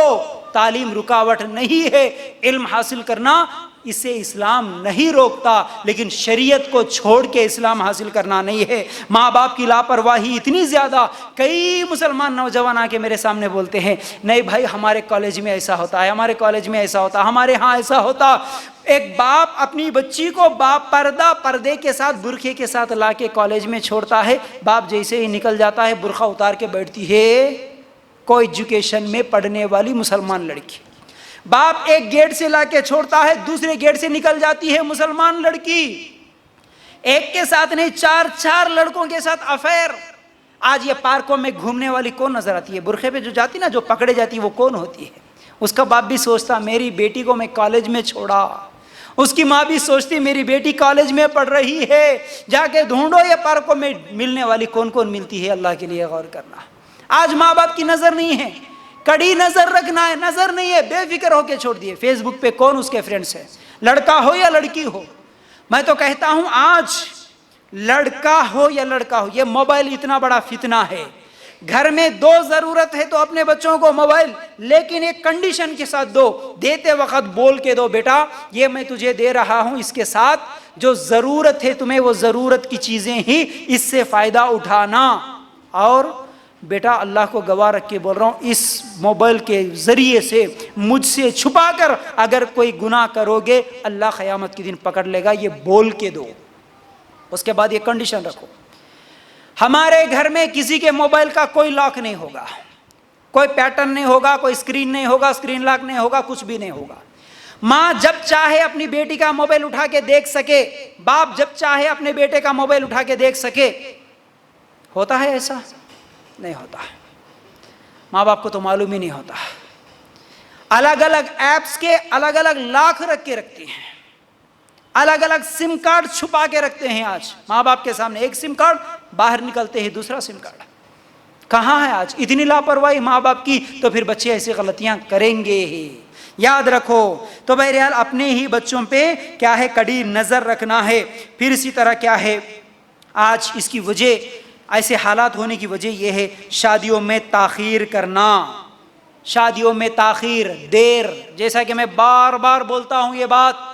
تعلیم رکاوٹ نہیں ہے، علم حاصل کرنا اسے اسلام نہیں روکتا، لیکن شریعت کو چھوڑ کے اسلام حاصل کرنا نہیں ہے. ماں باپ کی لاپرواہی اتنی زیادہ. کئی مسلمان نوجوان آ کے میرے سامنے بولتے ہیں نہیں بھائی ہمارے کالج میں ایسا ہوتا ہے، ہمارے کالج میں ایسا ہوتا، ہمارے ہاں ایسا ہوتا. ایک باپ اپنی بچی کو پردے کے ساتھ، برقعے کے ساتھ لا کے کالج میں چھوڑتا ہے. باپ جیسے ہی نکل جاتا ہے برقعہ اتار کے بیٹھتی ہے کوئی ایجوکیشن میں پڑھنے والی مسلمان لڑکی. باپ ایک گیٹ سے لا کے چھوڑتا ہے، دوسرے گیٹ سے نکل جاتی ہے مسلمان لڑکی. ایک کے ساتھ نہیں، 4 لڑکوں کے ساتھ افیئر. آج یہ پارکوں میں گھومنے والی کون نظر آتی ہے؟ برقعے پہ جو جاتی نا، جو پکڑے جاتی وہ کون ہوتی ہے؟ اس کا باپ بھی سوچتا میری بیٹی کو میں کالج میں چھوڑا. اس کی ماں بھی سوچتی میری بیٹی کالج میں پڑھ رہی ہے. جا کے ڈھونڈو یہ پارکوں میں ملنے والی کون کون ملتی ہے. اللہ کے لیے غور کرنا. آج ماں باپ کی نظر نہیں ہے، کڑی نظر رکھنا ہے. نظر نہیں ہے، بے فکر ہو کے چھوڑ دیے. فیس بک پہ کون اس کے فرینڈس ہیں، لڑکا ہو یا لڑکی ہو. میں تو کہتا ہوں آج لڑکا ہو یا لڑکا ہو، یہ موبائل اتنا بڑا فتنہ ہے. گھر میں 2 ضرورت ہے تو اپنے بچوں کو موبائل، لیکن ایک کنڈیشن کے ساتھ دو. دیتے وقت بول کے دو بیٹا یہ میں تجھے دے رہا ہوں، اس کے ساتھ جو ضرورت ہے تمہیں وہ ضرورت کی چیزیں ہی اس سے فائدہ اٹھانا. اور بیٹا اللہ کو گواہ رکھ کے بول رہا ہوں اس موبائل کے ذریعے سے مجھ سے چھپا کر اگر کوئی گناہ کرو گے اللہ قیامت کے دن پکڑ لے گا. یہ بول کے دو. اس کے بعد یہ کنڈیشن رکھو ہمارے گھر میں کسی کے موبائل کا کوئی لاک نہیں ہوگا، کوئی پیٹرن نہیں ہوگا، کوئی اسکرین نہیں ہوگا، اسکرین لاک نہیں ہوگا، کچھ بھی نہیں ہوگا. ماں جب چاہے اپنی بیٹی کا موبائل اٹھا کے دیکھ سکے، باپ جب چاہے اپنے بیٹے کا موبائل اٹھا کے دیکھ سکے. ہوتا ہے ایسا؟ نہیں ہوتا. ماں باپ کو تو معلوم ہی نہیں ہوتا. الگ الگ ایپس کے الگ الگ لاک رکھ کے رکھتے ہیں، الگ الگ سم کارڈ چھپا کے رکھتے ہیں. آج ماں باپ کے سامنے ایک سم کارڈ، باہر نکلتے ہیں دوسرا سم کارڈ. کہاں ہے آج اتنی لاپرواہی ماں باپ کی؟ تو پھر بچے ایسی غلطیاں کریں گے ہی. یاد رکھو. تو بہرحال اپنے ہی بچوں پہ کیا ہے کڑی نظر رکھنا ہے. پھر اسی طرح کیا ہے آج اس کی وجہ، ایسے حالات ہونے کی وجہ یہ ہے شادیوں میں تاخیر کرنا. شادیوں میں تاخیر، دیر. جیسا کہ میں بار بار بولتا ہوں یہ بات،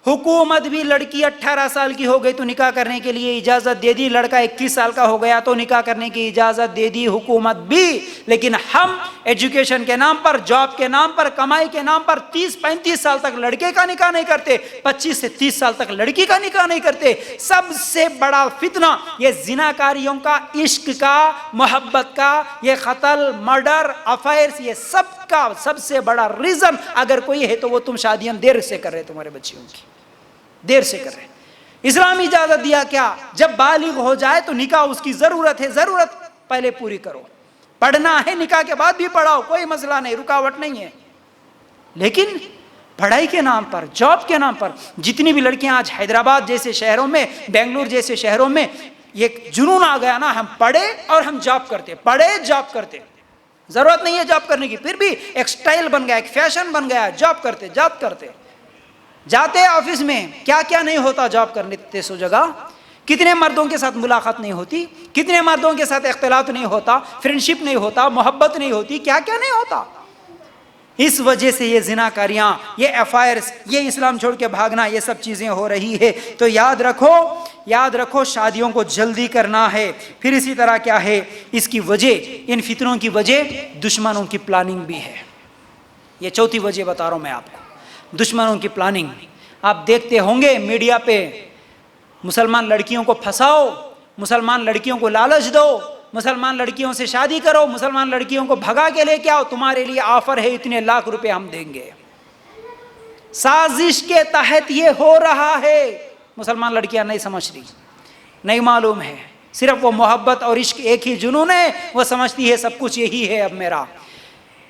حکومت بھی لڑکی 18 سال کی ہو گئی تو نکاح کرنے کے لیے اجازت دے دی، لڑکا 21 سال کا ہو گیا تو نکاح کرنے کی اجازت دے دی حکومت بھی. لیکن ہم ایجوکیشن کے نام پر، جاب کے نام پر، کمائی کے نام پر 30-35 سال تک لڑکے کا نکاح نہیں کرتے، 25 سے 30 سال تک لڑکی کا نکاح نہیں کرتے. سب سے بڑا فتنہ یہ زناکاریوں کا، عشق کا، محبت کا، یہ قتل، مرڈر، افیئرز، یہ سب کا سب سے بڑا ریزن اگر کوئی ہے تو وہ تم شادیاں دیر سے کر رہے، تمہارے بچیوں کی دیر سے کر رہے. اسلام اجازت دیا کیا؟ جب بالغ ہو جائے تو نکاح اس کی ضرورت ہے، ضرورت پہلے پوری کرو. پڑھنا ہے نکاح کے بعد بھی پڑھاؤ، کوئی مسئلہ نہیں، رکاوٹ نہیں ہے. لیکن پڑھائی کے نام پر، جاب کے نام پر جتنی بھی لڑکیاں آج حیدرآباد جیسے شہروں میں، بنگلور جیسے شہروں میں یہ جنون آ گیا نا، ہم پڑھے اور ہم جاب کرتے، پڑھے جاب کرتے. ضرورت نہیں ہے جاب کرنے کی، پھر بھی ایک سٹائل بن گیا، ایک فیشن بن گیا، جاب کرتے جاتے آفس میں کیا کیا نہیں ہوتا جاب کرنے سو جگہ، کتنے مردوں کے ساتھ ملاقات نہیں ہوتی، کتنے مردوں کے ساتھ اختلاط نہیں ہوتا، فرینڈشپ نہیں ہوتا، محبت نہیں ہوتی، کیا کیا نہیں ہوتا. اس وجہ سے یہ زناکاریاں، یہ افائرز، یہ اسلام چھوڑ کے بھاگنا، یہ سب چیزیں ہو رہی ہے. تو یاد رکھو شادیوں کو جلدی کرنا ہے. پھر اسی طرح کیا ہے اس کی وجہ، ان فتنوں کی وجہ دشمنوں کی پلاننگ بھی ہے. یہ چوتھی وجہ بتا رہا ہوں میں آپ کو، دشمنوں کی پلاننگ. آپ دیکھتے ہوں گے میڈیا پہ، مسلمان لڑکیوں کو پھنساؤ، مسلمان لڑکیوں کو لالچ دو، مسلمان لڑکیوں سے شادی کرو، مسلمان لڑکیوں کو بھگا کے لے کے آؤ، تمہارے لیے آفر ہے، اتنے لاکھ روپے ہم دیں گے. سازش کے تحت یہ ہو رہا ہے. مسلمان لڑکیاں نہیں سمجھ رہی، نہیں معلوم ہے، صرف وہ محبت اور عشق ایک ہی جنون ہے، وہ سمجھتی ہے سب کچھ یہی ہے اب میرا.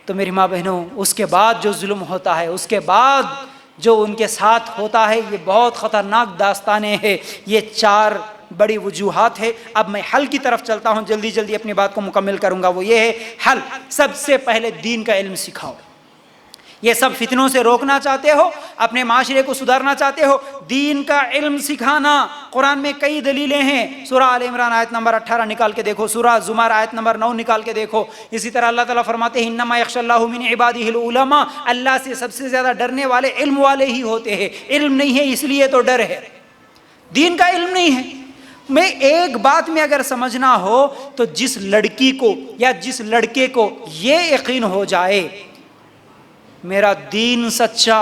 تو میری ماں بہنوں، اس کے بعد جو ظلم ہوتا ہے، اس کے بعد جو ان کے ساتھ ہوتا ہے، یہ بہت خطرناک داستانیں ہیں. یہ 4 بڑی وجوہات ہے. اب میں حل کی طرف چلتا ہوں، جلدی اپنی بات کو مکمل کروں گا. وہ یہ ہے حل، سب سے پہلے دین کا علم سکھاؤ. یہ سب فتنوں سے روکنا چاہتے ہو، اپنے معاشرے کو سدھارنا چاہتے ہو، دین کا علم سکھانا. قرآن میں کئی دلیلیں ہیں. سورہ آل عمران آیت نمبر 18 نکال کے دیکھو، سورہ زمر آیت نمبر 9 نکال کے دیکھو. اسی طرح اللہ تعالیٰ فرماتے ہیں انما یخشی اللہ من عبادہ العلماء، اللہ سے سب سے زیادہ ڈرنے والے علم والے ہی ہوتے ہیں. علم نہیں ہے اس لیے تو ڈر ہے، دین کا علم نہیں ہے. میں ایک بات میں اگر سمجھنا ہو تو جس لڑکی کو یا جس لڑکے کو یہ یقین ہو جائے میرا دین سچا،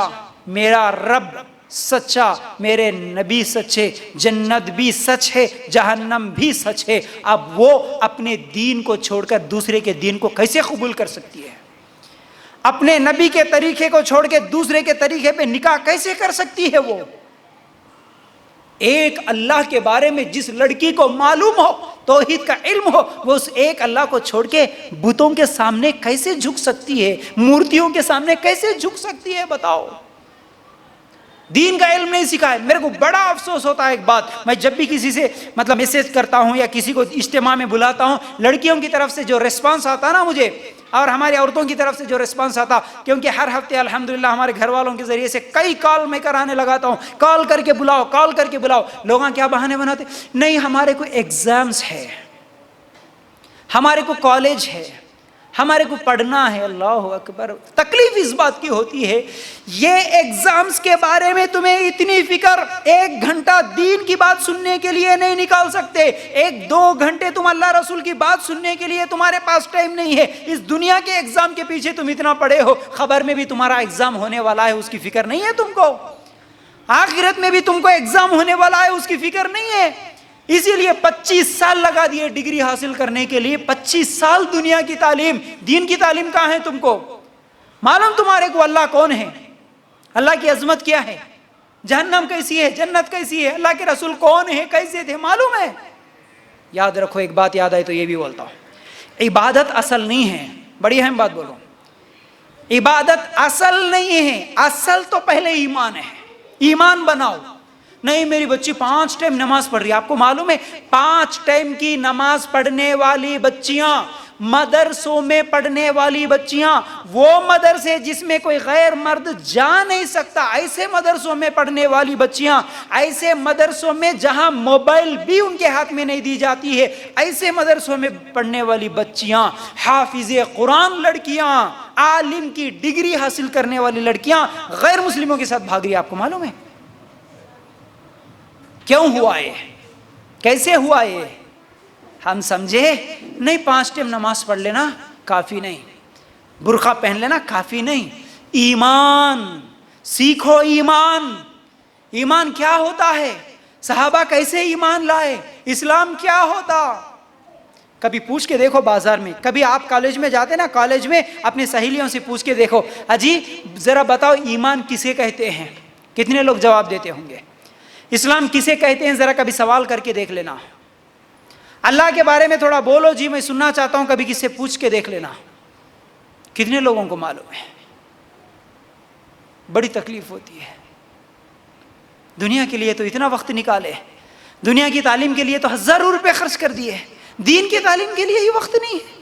میرا رب سچا، میرے نبی سچے، جنت بھی سچ ہے، جہنم بھی سچ ہے، اب وہ اپنے دین کو چھوڑ کر دوسرے کے دین کو کیسے قبول کر سکتی ہے؟ اپنے نبی کے طریقے کو چھوڑ کے دوسرے کے طریقے پہ نکاح کیسے کر سکتی ہے؟ وہ ایک اللہ کے بارے میں جس لڑکی کو معلوم ہو، توحید کا علم ہو، وہ اس ایک اللہ کو چھوڑ کے بتوں کے سامنے کیسے جھک سکتی ہے؟ مورتیوں کے سامنے کیسے جھک سکتی ہے؟ بتاؤ. دین کا علم نہیں سکھائے. میرے کو بڑا افسوس ہوتا ہے ایک بات، میں جب بھی کسی سے میسج کرتا ہوں یا کسی کو اجتماع میں بلاتا ہوں، لڑکیوں کی طرف سے جو ریسپانس آتا نا مجھے، اور ہماری عورتوں کی طرف سے جو ریسپانس آتا، کیونکہ ہر ہفتے الحمدللہ ہمارے گھر والوں کے ذریعے سے کئی کال میں کرانے لگاتا ہوں، کال کر کے بلاؤ. لوگاں کیا بہانے بناتے، نہیں ہمارے کو ایگزامز ہے، ہمارے کو کالج ہے، ہمارے کو پڑھنا ہے. اللہ اکبر. تکلیف اس بات کی ہوتی ہے، یہ ایگزامز کے بارے میں تمہیں اتنی فکر 1 گھنٹہ دین کی بات سننے کے لیے نہیں نکال سکتے. 1-2 گھنٹے تم اللہ رسول کی بات سننے کے لیے تمہارے پاس ٹائم نہیں ہے. اس دنیا کے ایگزام کے پیچھے تم اتنا پڑے ہو، خبر میں بھی تمہارا ایگزام ہونے والا ہے، اس کی فکر نہیں ہے تم کو. آخرت میں بھی تم کو ایگزام ہونے والا ہے، اس کی فکر نہیں ہے. اسی لیے 25 سال لگا دیے ڈگری حاصل کرنے کے لیے. 25 سال دنیا کی تعلیم، دین کی تعلیم کہاں ہے تم کو؟ معلوم تمہارے کو اللہ کون ہے، اللہ کی عظمت کیا ہے، جہنم کیسی ہے، جنت کیسی ہے، اللہ کے رسول کون ہے، کیسے تھے، معلوم ہے. یاد رکھو، ایک بات یاد آئی تو یہ بھی بولتا ہوں، عبادت اصل نہیں ہے. بڑی اہم بات بولو، عبادت اصل نہیں ہے. اصل تو پہلے ایمان ہے. ایمان بناؤ. نہیں میری بچی 5 ٹائم نماز پڑھ رہی ہے. آپ کو معلوم ہے 5 ٹائم کی نماز پڑھنے والی بچیاں، مدرسوں میں پڑھنے والی بچیاں، وہ مدرسے جس میں کوئی غیر مرد جا نہیں سکتا، ایسے مدرسوں میں پڑھنے والی بچیاں، ایسے مدرسوں میں جہاں موبائل بھی ان کے ہاتھ میں نہیں دی جاتی ہے، ایسے مدرسوں میں پڑھنے والی بچیاں، حافظ قرآن لڑکیاں، عالم کی ڈگری حاصل کرنے والی لڑکیاں غیر مسلموں کے ساتھ بھاگ رہی ہے. آپ کو معلوم ہے کیوں ہوا یہ؟ کیسے ہوا یہ؟ ہم سمجھے نہیں 5 ٹائم نماز پڑھ لینا کافی نہیں، برقع پہن لینا کافی نہیں. ایمان سیکھو. ایمان کیا ہوتا ہے؟ صحابہ کیسے ایمان لائے؟ اسلام کیا ہوتا؟ کبھی پوچھ کے دیکھو بازار میں، کبھی آپ کالج میں جاتے نا، کالج میں اپنی سہیلیوں سے پوچھ کے دیکھو، اجی ذرا بتاؤ ایمان کسے کہتے ہیں؟ کتنے لوگ جواب دیتے ہوں گے. اسلام کسے کہتے ہیں؟ ذرا کبھی سوال کر کے دیکھ لینا. اللہ کے بارے میں تھوڑا بولو جی میں سننا چاہتا ہوں، کبھی کسی سے پوچھ کے دیکھ لینا. کتنے لوگوں کو معلوم ہے؟ بڑی تکلیف ہوتی ہے. دنیا کے لیے تو اتنا وقت نکالے، دنیا کی تعلیم کے لیے تو ہزاروں روپے خرچ کر دیے، دین کی تعلیم کے لیے ہی وقت نہیں ہے.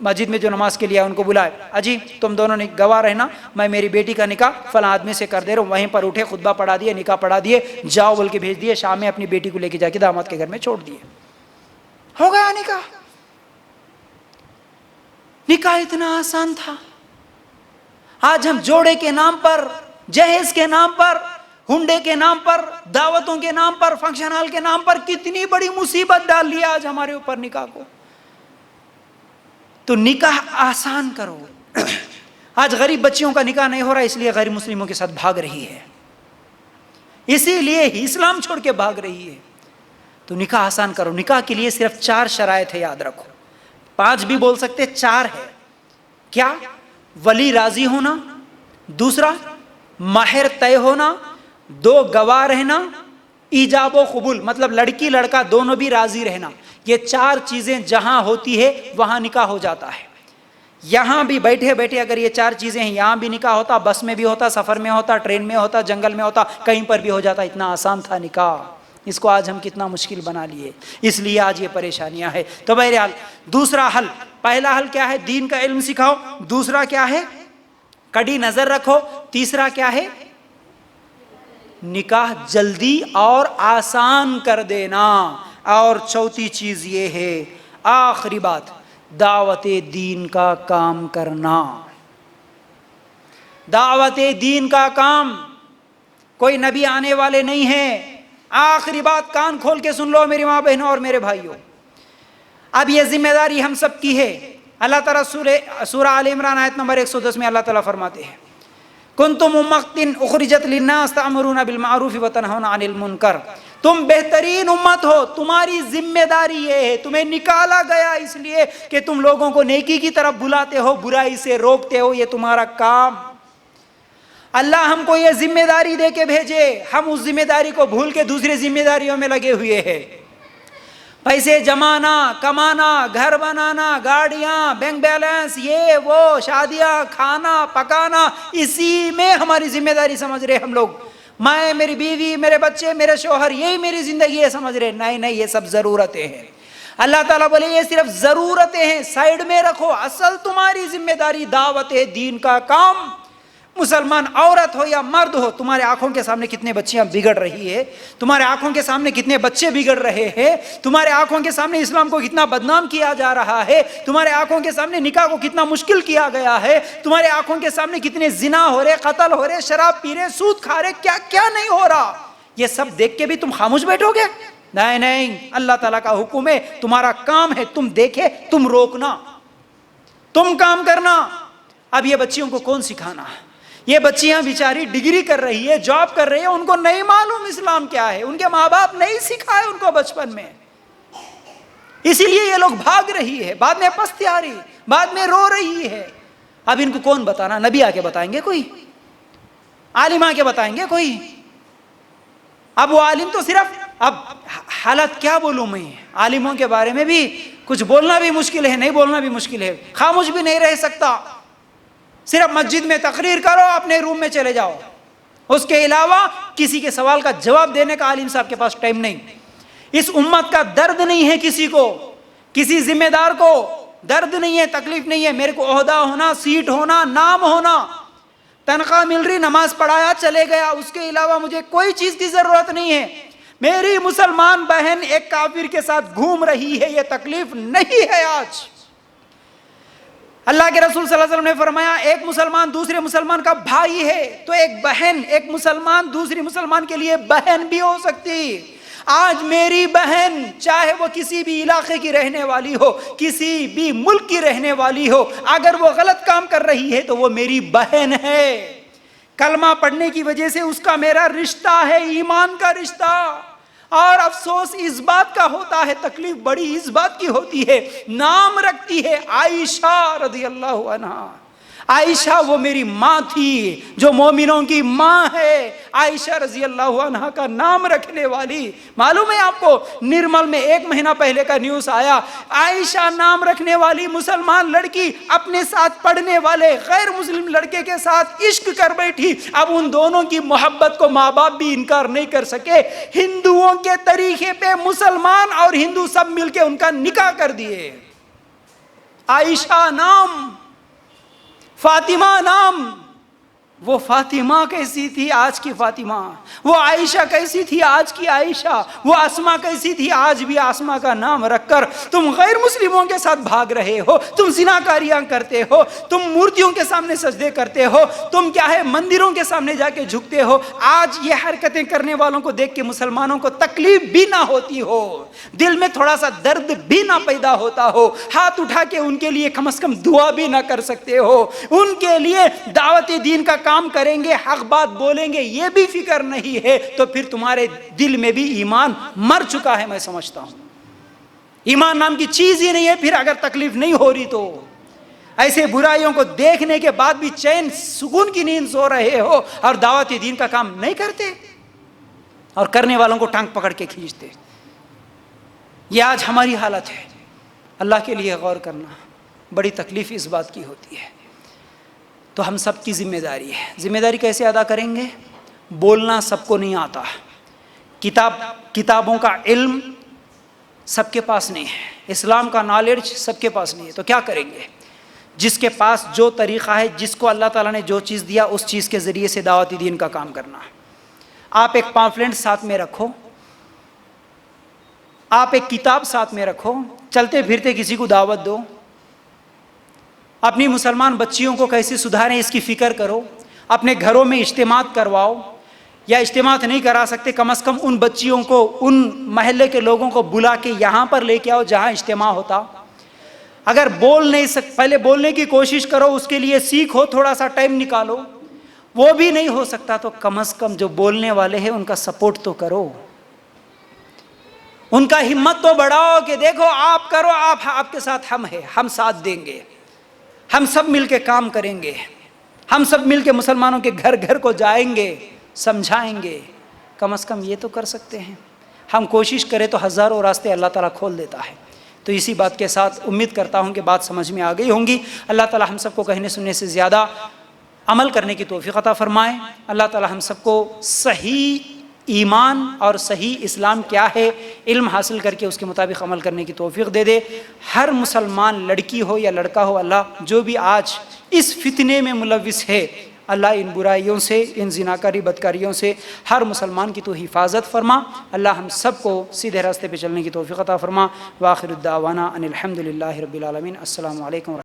مسجد میں جو نماز کے لیے ان کو بلائے، اجی تم دونوں نے گواہ رہنا، میں میری بیٹی کا نکاح فلاں آدمی سے کر دے رہا ہوں، وہیں پر اٹھے خطبہ پڑھا دیے، نکاح پڑھا دیے، جاؤ بول کے بھیج دیے، شام میں اپنی بیٹی کو لے کے جا کے داماد کے گھر میں چھوڑ دیے، ہو گیا نکاح۔ نکاح اتنا آسان تھا۔ آج ہم جوڑے کے نام پر، جہیز کے نام پر، ہنڈے کے نام پر، دعوتوں کے نام پر، فنکشن ہال کے نام پر کتنی بڑی مصیبت ڈال لیا آج ہمارے اوپر نکاح کو۔ تو نکاح آسان کرو۔ آج غریب بچیوں کا نکاح نہیں ہو رہا، اس لیے غیر مسلموں کے ساتھ بھاگ رہی ہے، اسی لیے ہی اسلام چھوڑ کے بھاگ رہی ہے۔ تو نکاح آسان کرو۔ نکاح کے لیے صرف 4 شرائط ہے، یاد رکھو، 5 بھی بول سکتے، 4 ہے۔ کیا؟ ولی راضی ہونا، دوسرا مہر طے ہونا، 2 گواہ رہنا، ایجاب و قبول مطلب لڑکی لڑکا دونوں بھی راضی رہنا۔ یہ 4 چیزیں جہاں ہوتی ہے وہاں نکاح ہو جاتا ہے۔ یہاں بھی بیٹھے بیٹھے اگر یہ 4 چیزیں ہیں، یہاں بھی نکاح ہوتا، بس میں بھی ہوتا، سفر میں ہوتا، ٹرین میں ہوتا، جنگل میں ہوتا، کہیں پر بھی ہو جاتا۔ اتنا آسان تھا نکاح، اس کو آج ہم کتنا مشکل بنا لیے، اس لیے آج یہ پریشانیاں ہیں۔ تو بہرحال دوسرا حل، پہلا حل کیا ہے؟ دین کا علم سکھاؤ۔ دوسرا کیا ہے؟ کڑی نظر رکھو۔ تیسرا کیا ہے؟ نکاح جلدی اور آسان کر دینا۔ اور چوتھی چیز یہ ہے، آخری بات، دعوت دین کا کام کرنا۔ دعوت دین کا کام، کوئی نبی آنے والے نہیں ہیں۔ آخری بات کان کھول کے سن لو میری ماں بہنوں اور میرے بھائیوں، اب یہ ذمہ داری ہم سب کی ہے۔ اللہ تعالیٰ سورہ آل عمران آیت نمبر 110 میں اللہ تعالیٰ فرماتے ہیں، کنتم امۃ اخرجت للناس تأمرون بالمعروف وتنہون عن المنکر، تم بہترین امت ہو، تمہاری ذمہ داری یہ ہے، تمہیں نکالا گیا اس لیے کہ تم لوگوں کو نیکی کی طرف بلاتے ہو، برائی سے روکتے ہو، یہ تمہارا کام۔ اللہ ہم کو یہ ذمہ داری دے کے بھیجے، ہم اس ذمہ داری کو بھول کے دوسری ذمہ داریوں میں لگے ہوئے ہیں۔ پیسے جمانا، کمانا، گھر بنانا، گاڑیاں، بینک بیلنس، یہ وہ، شادیاں، کھانا پکانا، اسی میں ہماری ذمہ داری سمجھ رہے ہم لوگ۔ میں، میری بیوی، میرے بچے، میرے شوہر، یہی میری زندگی ہے سمجھ رہے۔ نہیں نہیں، یہ سب ضرورتیں ہیں۔ اللہ تعالیٰ بولے یہ صرف ضرورتیں ہیں، سائیڈ میں رکھو، اصل تمہاری ذمہ داری دعوت دین کا کام۔ مسلمان عورت ہو یا مرد ہو، تمہارے آنکھوں کے سامنے کتنے بچیاں بگڑ رہی ہے، تمہارے آنکھوں کے سامنے کتنے بچے بگڑ رہے ہیں، تمہارے آنکھوں کے سامنے اسلام کو کتنا بدنام کیا جا رہا ہے، تمہارے آنکھوں کے سامنے نکاح کو کتنا مشکل کیا گیا ہے، تمہارے آنکھوں کے سامنے کتنے زنا ہو رہے، قتل ہو رہے، شراب پی رہے، سود کھا رہے، کیا کیا نہیں ہو رہا۔ یہ سب دیکھ کے بھی تم خاموش بیٹھو گے؟ نہیں نہیں، اللہ تعالیٰ کا حکم ہے، تمہارا کام ہے تم دیکھے، تم روکنا، تم کام کرنا۔ اب یہ بچیوں کو کون سکھانا؟ یہ بچیاں بیچاری ڈگری کر رہی ہے، جاب کر رہی ہے، ان کو نہیں معلوم اسلام کیا ہے، ان کے ماں باپ نہیں سکھائے ان کو بچپن میں، اسی لیے یہ لوگ بھاگ رہی ہے، بعد میں پستی آ رہی، بعد میں رو رہی ہے۔ اب ان کو کون بتانا؟ نبی آ کے بتائیں گے کوئی؟ عالم آ کے بتائیں گے کوئی؟ اب وہ عالم تو صرف، اب حالت کیا بولوں میں، عالموں کے بارے میں بھی کچھ بولنا بھی مشکل ہے، نہیں بولنا بھی مشکل ہے، خاموش بھی نہیں رہ سکتا، صرف مسجد میں تقریر کرو، اپنے روم میں چلے جاؤ، اس کے علاوہ کسی کے سوال کا جواب دینے کا عالم صاحب کے پاس ٹائم نہیں۔ اس امت کا درد نہیں ہے کسی کو، کسی ذمہ دار کو درد نہیں ہے، تکلیف نہیں ہے، میرے کو عہدہ ہونا، سیٹ ہونا، نام ہونا، تنخواہ مل رہی، نماز پڑھایا چلے گیا، اس کے علاوہ مجھے کوئی چیز کی ضرورت نہیں ہے۔ میری مسلمان بہن ایک کافر کے ساتھ گھوم رہی ہے، یہ تکلیف نہیں ہے آج۔ اللہ کے رسول صلی اللہ علیہ وسلم نے فرمایا ایک مسلمان دوسرے مسلمان کا بھائی ہے، تو ایک بہن، ایک مسلمان دوسری مسلمان کے لیے بہن بھی ہو سکتی۔ آج میری بہن چاہے وہ کسی بھی علاقے کی رہنے والی ہو، کسی بھی ملک کی رہنے والی ہو، اگر وہ غلط کام کر رہی ہے تو وہ میری بہن ہے۔ کلمہ پڑھنے کی وجہ سے اس کا میرا رشتہ ہے، ایمان کا رشتہ۔ اور افسوس اس بات کا ہوتا ہے، تکلیف بڑی اس بات کی ہوتی ہے، نام رکھتی ہے عائشہ رضی اللہ عنہا۔ عائشہ وہ میری ماں تھی جو مومنوں کی ماں ہے، عائشہ رضی اللہ عنہا کا نام رکھنے والی۔ معلوم ہے آپ کو، نرمل میں 1 مہینہ پہلے کا نیوز آیا، عائشہ نام رکھنے والی مسلمان لڑکی اپنے ساتھ پڑھنے والے غیر مسلم لڑکے کے ساتھ عشق کر بیٹھی۔ اب ان دونوں کی محبت کو ماں باپ بھی انکار نہیں کر سکے، ہندوؤں کے طریقے پہ مسلمان اور ہندو سب مل کے ان کا نکاح کر دیے۔ عائشہ نام، فاطمہ نام، وہ فاطمہ کیسی تھی آج کی فاطمہ، وہ عائشہ کیسی تھی آج کی عائشہ، وہ اسما کیسی تھی آج بھی اسما کا نام رکھ کر تم غیر مسلموں کے ساتھ بھاگ رہے ہو، تم زناکاریاں کرتے ہو، تم مورتیوں کے سامنے سجدے کرتے ہو، تم کیا ہے مندروں کے سامنے جا کے جھکتے ہو۔ آج یہ حرکتیں کرنے والوں کو دیکھ کے مسلمانوں کو تکلیف بھی نہ ہوتی ہو، دل میں تھوڑا سا درد بھی نہ پیدا ہوتا ہو، ہاتھ اٹھا کے ان کے لیے کم از کم دعا بھی نہ کر سکتے ہو، ان کے لیے دعوت دین کا کام کریں گے، حق بات بولیں گے، یہ بھی فکر نہیں ہے، تو پھر تمہارے دل میں بھی ایمان مر چکا ہے۔ میں سمجھتا ہوں ایمان نام کی چیز ہی نہیں ہے پھر، اگر تکلیف نہیں ہو رہی تو۔ ایسے برائیوں کو دیکھنے کے بعد بھی چین سکون کی نیند سو رہے ہو اور دعوت دین کا کام نہیں کرتے، اور کرنے والوں کو ٹانگ پکڑ کے کھینچتے۔ یہ آج ہماری حالت ہے۔ اللہ کے لیے غور کرنا، بڑی تکلیف اس بات کی ہوتی ہے۔ تو ہم سب کی ذمہ داری ہے۔ ذمہ داری کیسے ادا کریں گے؟ بولنا سب کو نہیں آتا، کتابوں کا علم سب کے پاس نہیں ہے، اسلام کا نالج سب کے پاس نہیں ہے، تو کیا کریں گے؟ جس کے پاس جو طریقہ ہے، جس کو اللہ تعالیٰ نے جو چیز دیا، اس چیز کے ذریعے سے دعوت دین کا کام کرنا۔ آپ ایک پامفلٹ ساتھ میں رکھو، آپ ایک کتاب ساتھ میں رکھو، چلتے پھرتے کسی کو دعوت دو، اپنی مسلمان بچیوں کو کیسے سدھاریں اس کی فکر کرو، اپنے گھروں میں اجتماعات کرواؤ، یا اجتماعات نہیں کرا سکتے کم از کم ان بچیوں کو، ان محلے کے لوگوں کو بلا کے یہاں پر لے کے آؤ جہاں اجتماع ہوتا۔ اگر بول نہیں پہلے بولنے کی کوشش کرو، اس کے لیے سیکھو، تھوڑا سا ٹائم نکالو، وہ بھی نہیں ہو سکتا تو کم از کم جو بولنے والے ہیں ان کا سپورٹ تو کرو، ان کا ہمت تو بڑھاؤ کہ دیکھو آپ کرو، آپ کے ساتھ ہم ہیں، ہم ساتھ دیں گے، ہم سب مل کے کام کریں گے، ہم سب مل کے مسلمانوں کے گھر گھر کو جائیں گے، سمجھائیں گے۔ کم از کم یہ تو کر سکتے ہیں۔ ہم کوشش کریں تو ہزاروں راستے اللہ تعالیٰ کھول دیتا ہے۔ تو اسی بات کے ساتھ امید کرتا ہوں کہ بات سمجھ میں آ گئی ہوں گی۔ اللہ تعالیٰ ہم سب کو کہنے سننے سے زیادہ عمل کرنے کی توفیق عطا فرمائے۔ اللہ تعالیٰ ہم سب کو صحیح ایمان اور صحیح اسلام کیا ہے علم حاصل کر کے اس کے مطابق عمل کرنے کی توفیق دے دے۔ ہر مسلمان لڑکی ہو یا لڑکا ہو، اللہ جو بھی آج اس فتنے میں ملوث ہے، اللہ ان برائیوں سے، ان زناکاری بدکاریوں سے ہر مسلمان کی تو حفاظت فرما۔ اللہ ہم سب کو سیدھے راستے پہ چلنے کی توفیق عطا فرما۔ وآخر الدعوانا ان الحمد للہ رب العالمین۔ السلام علیکم۔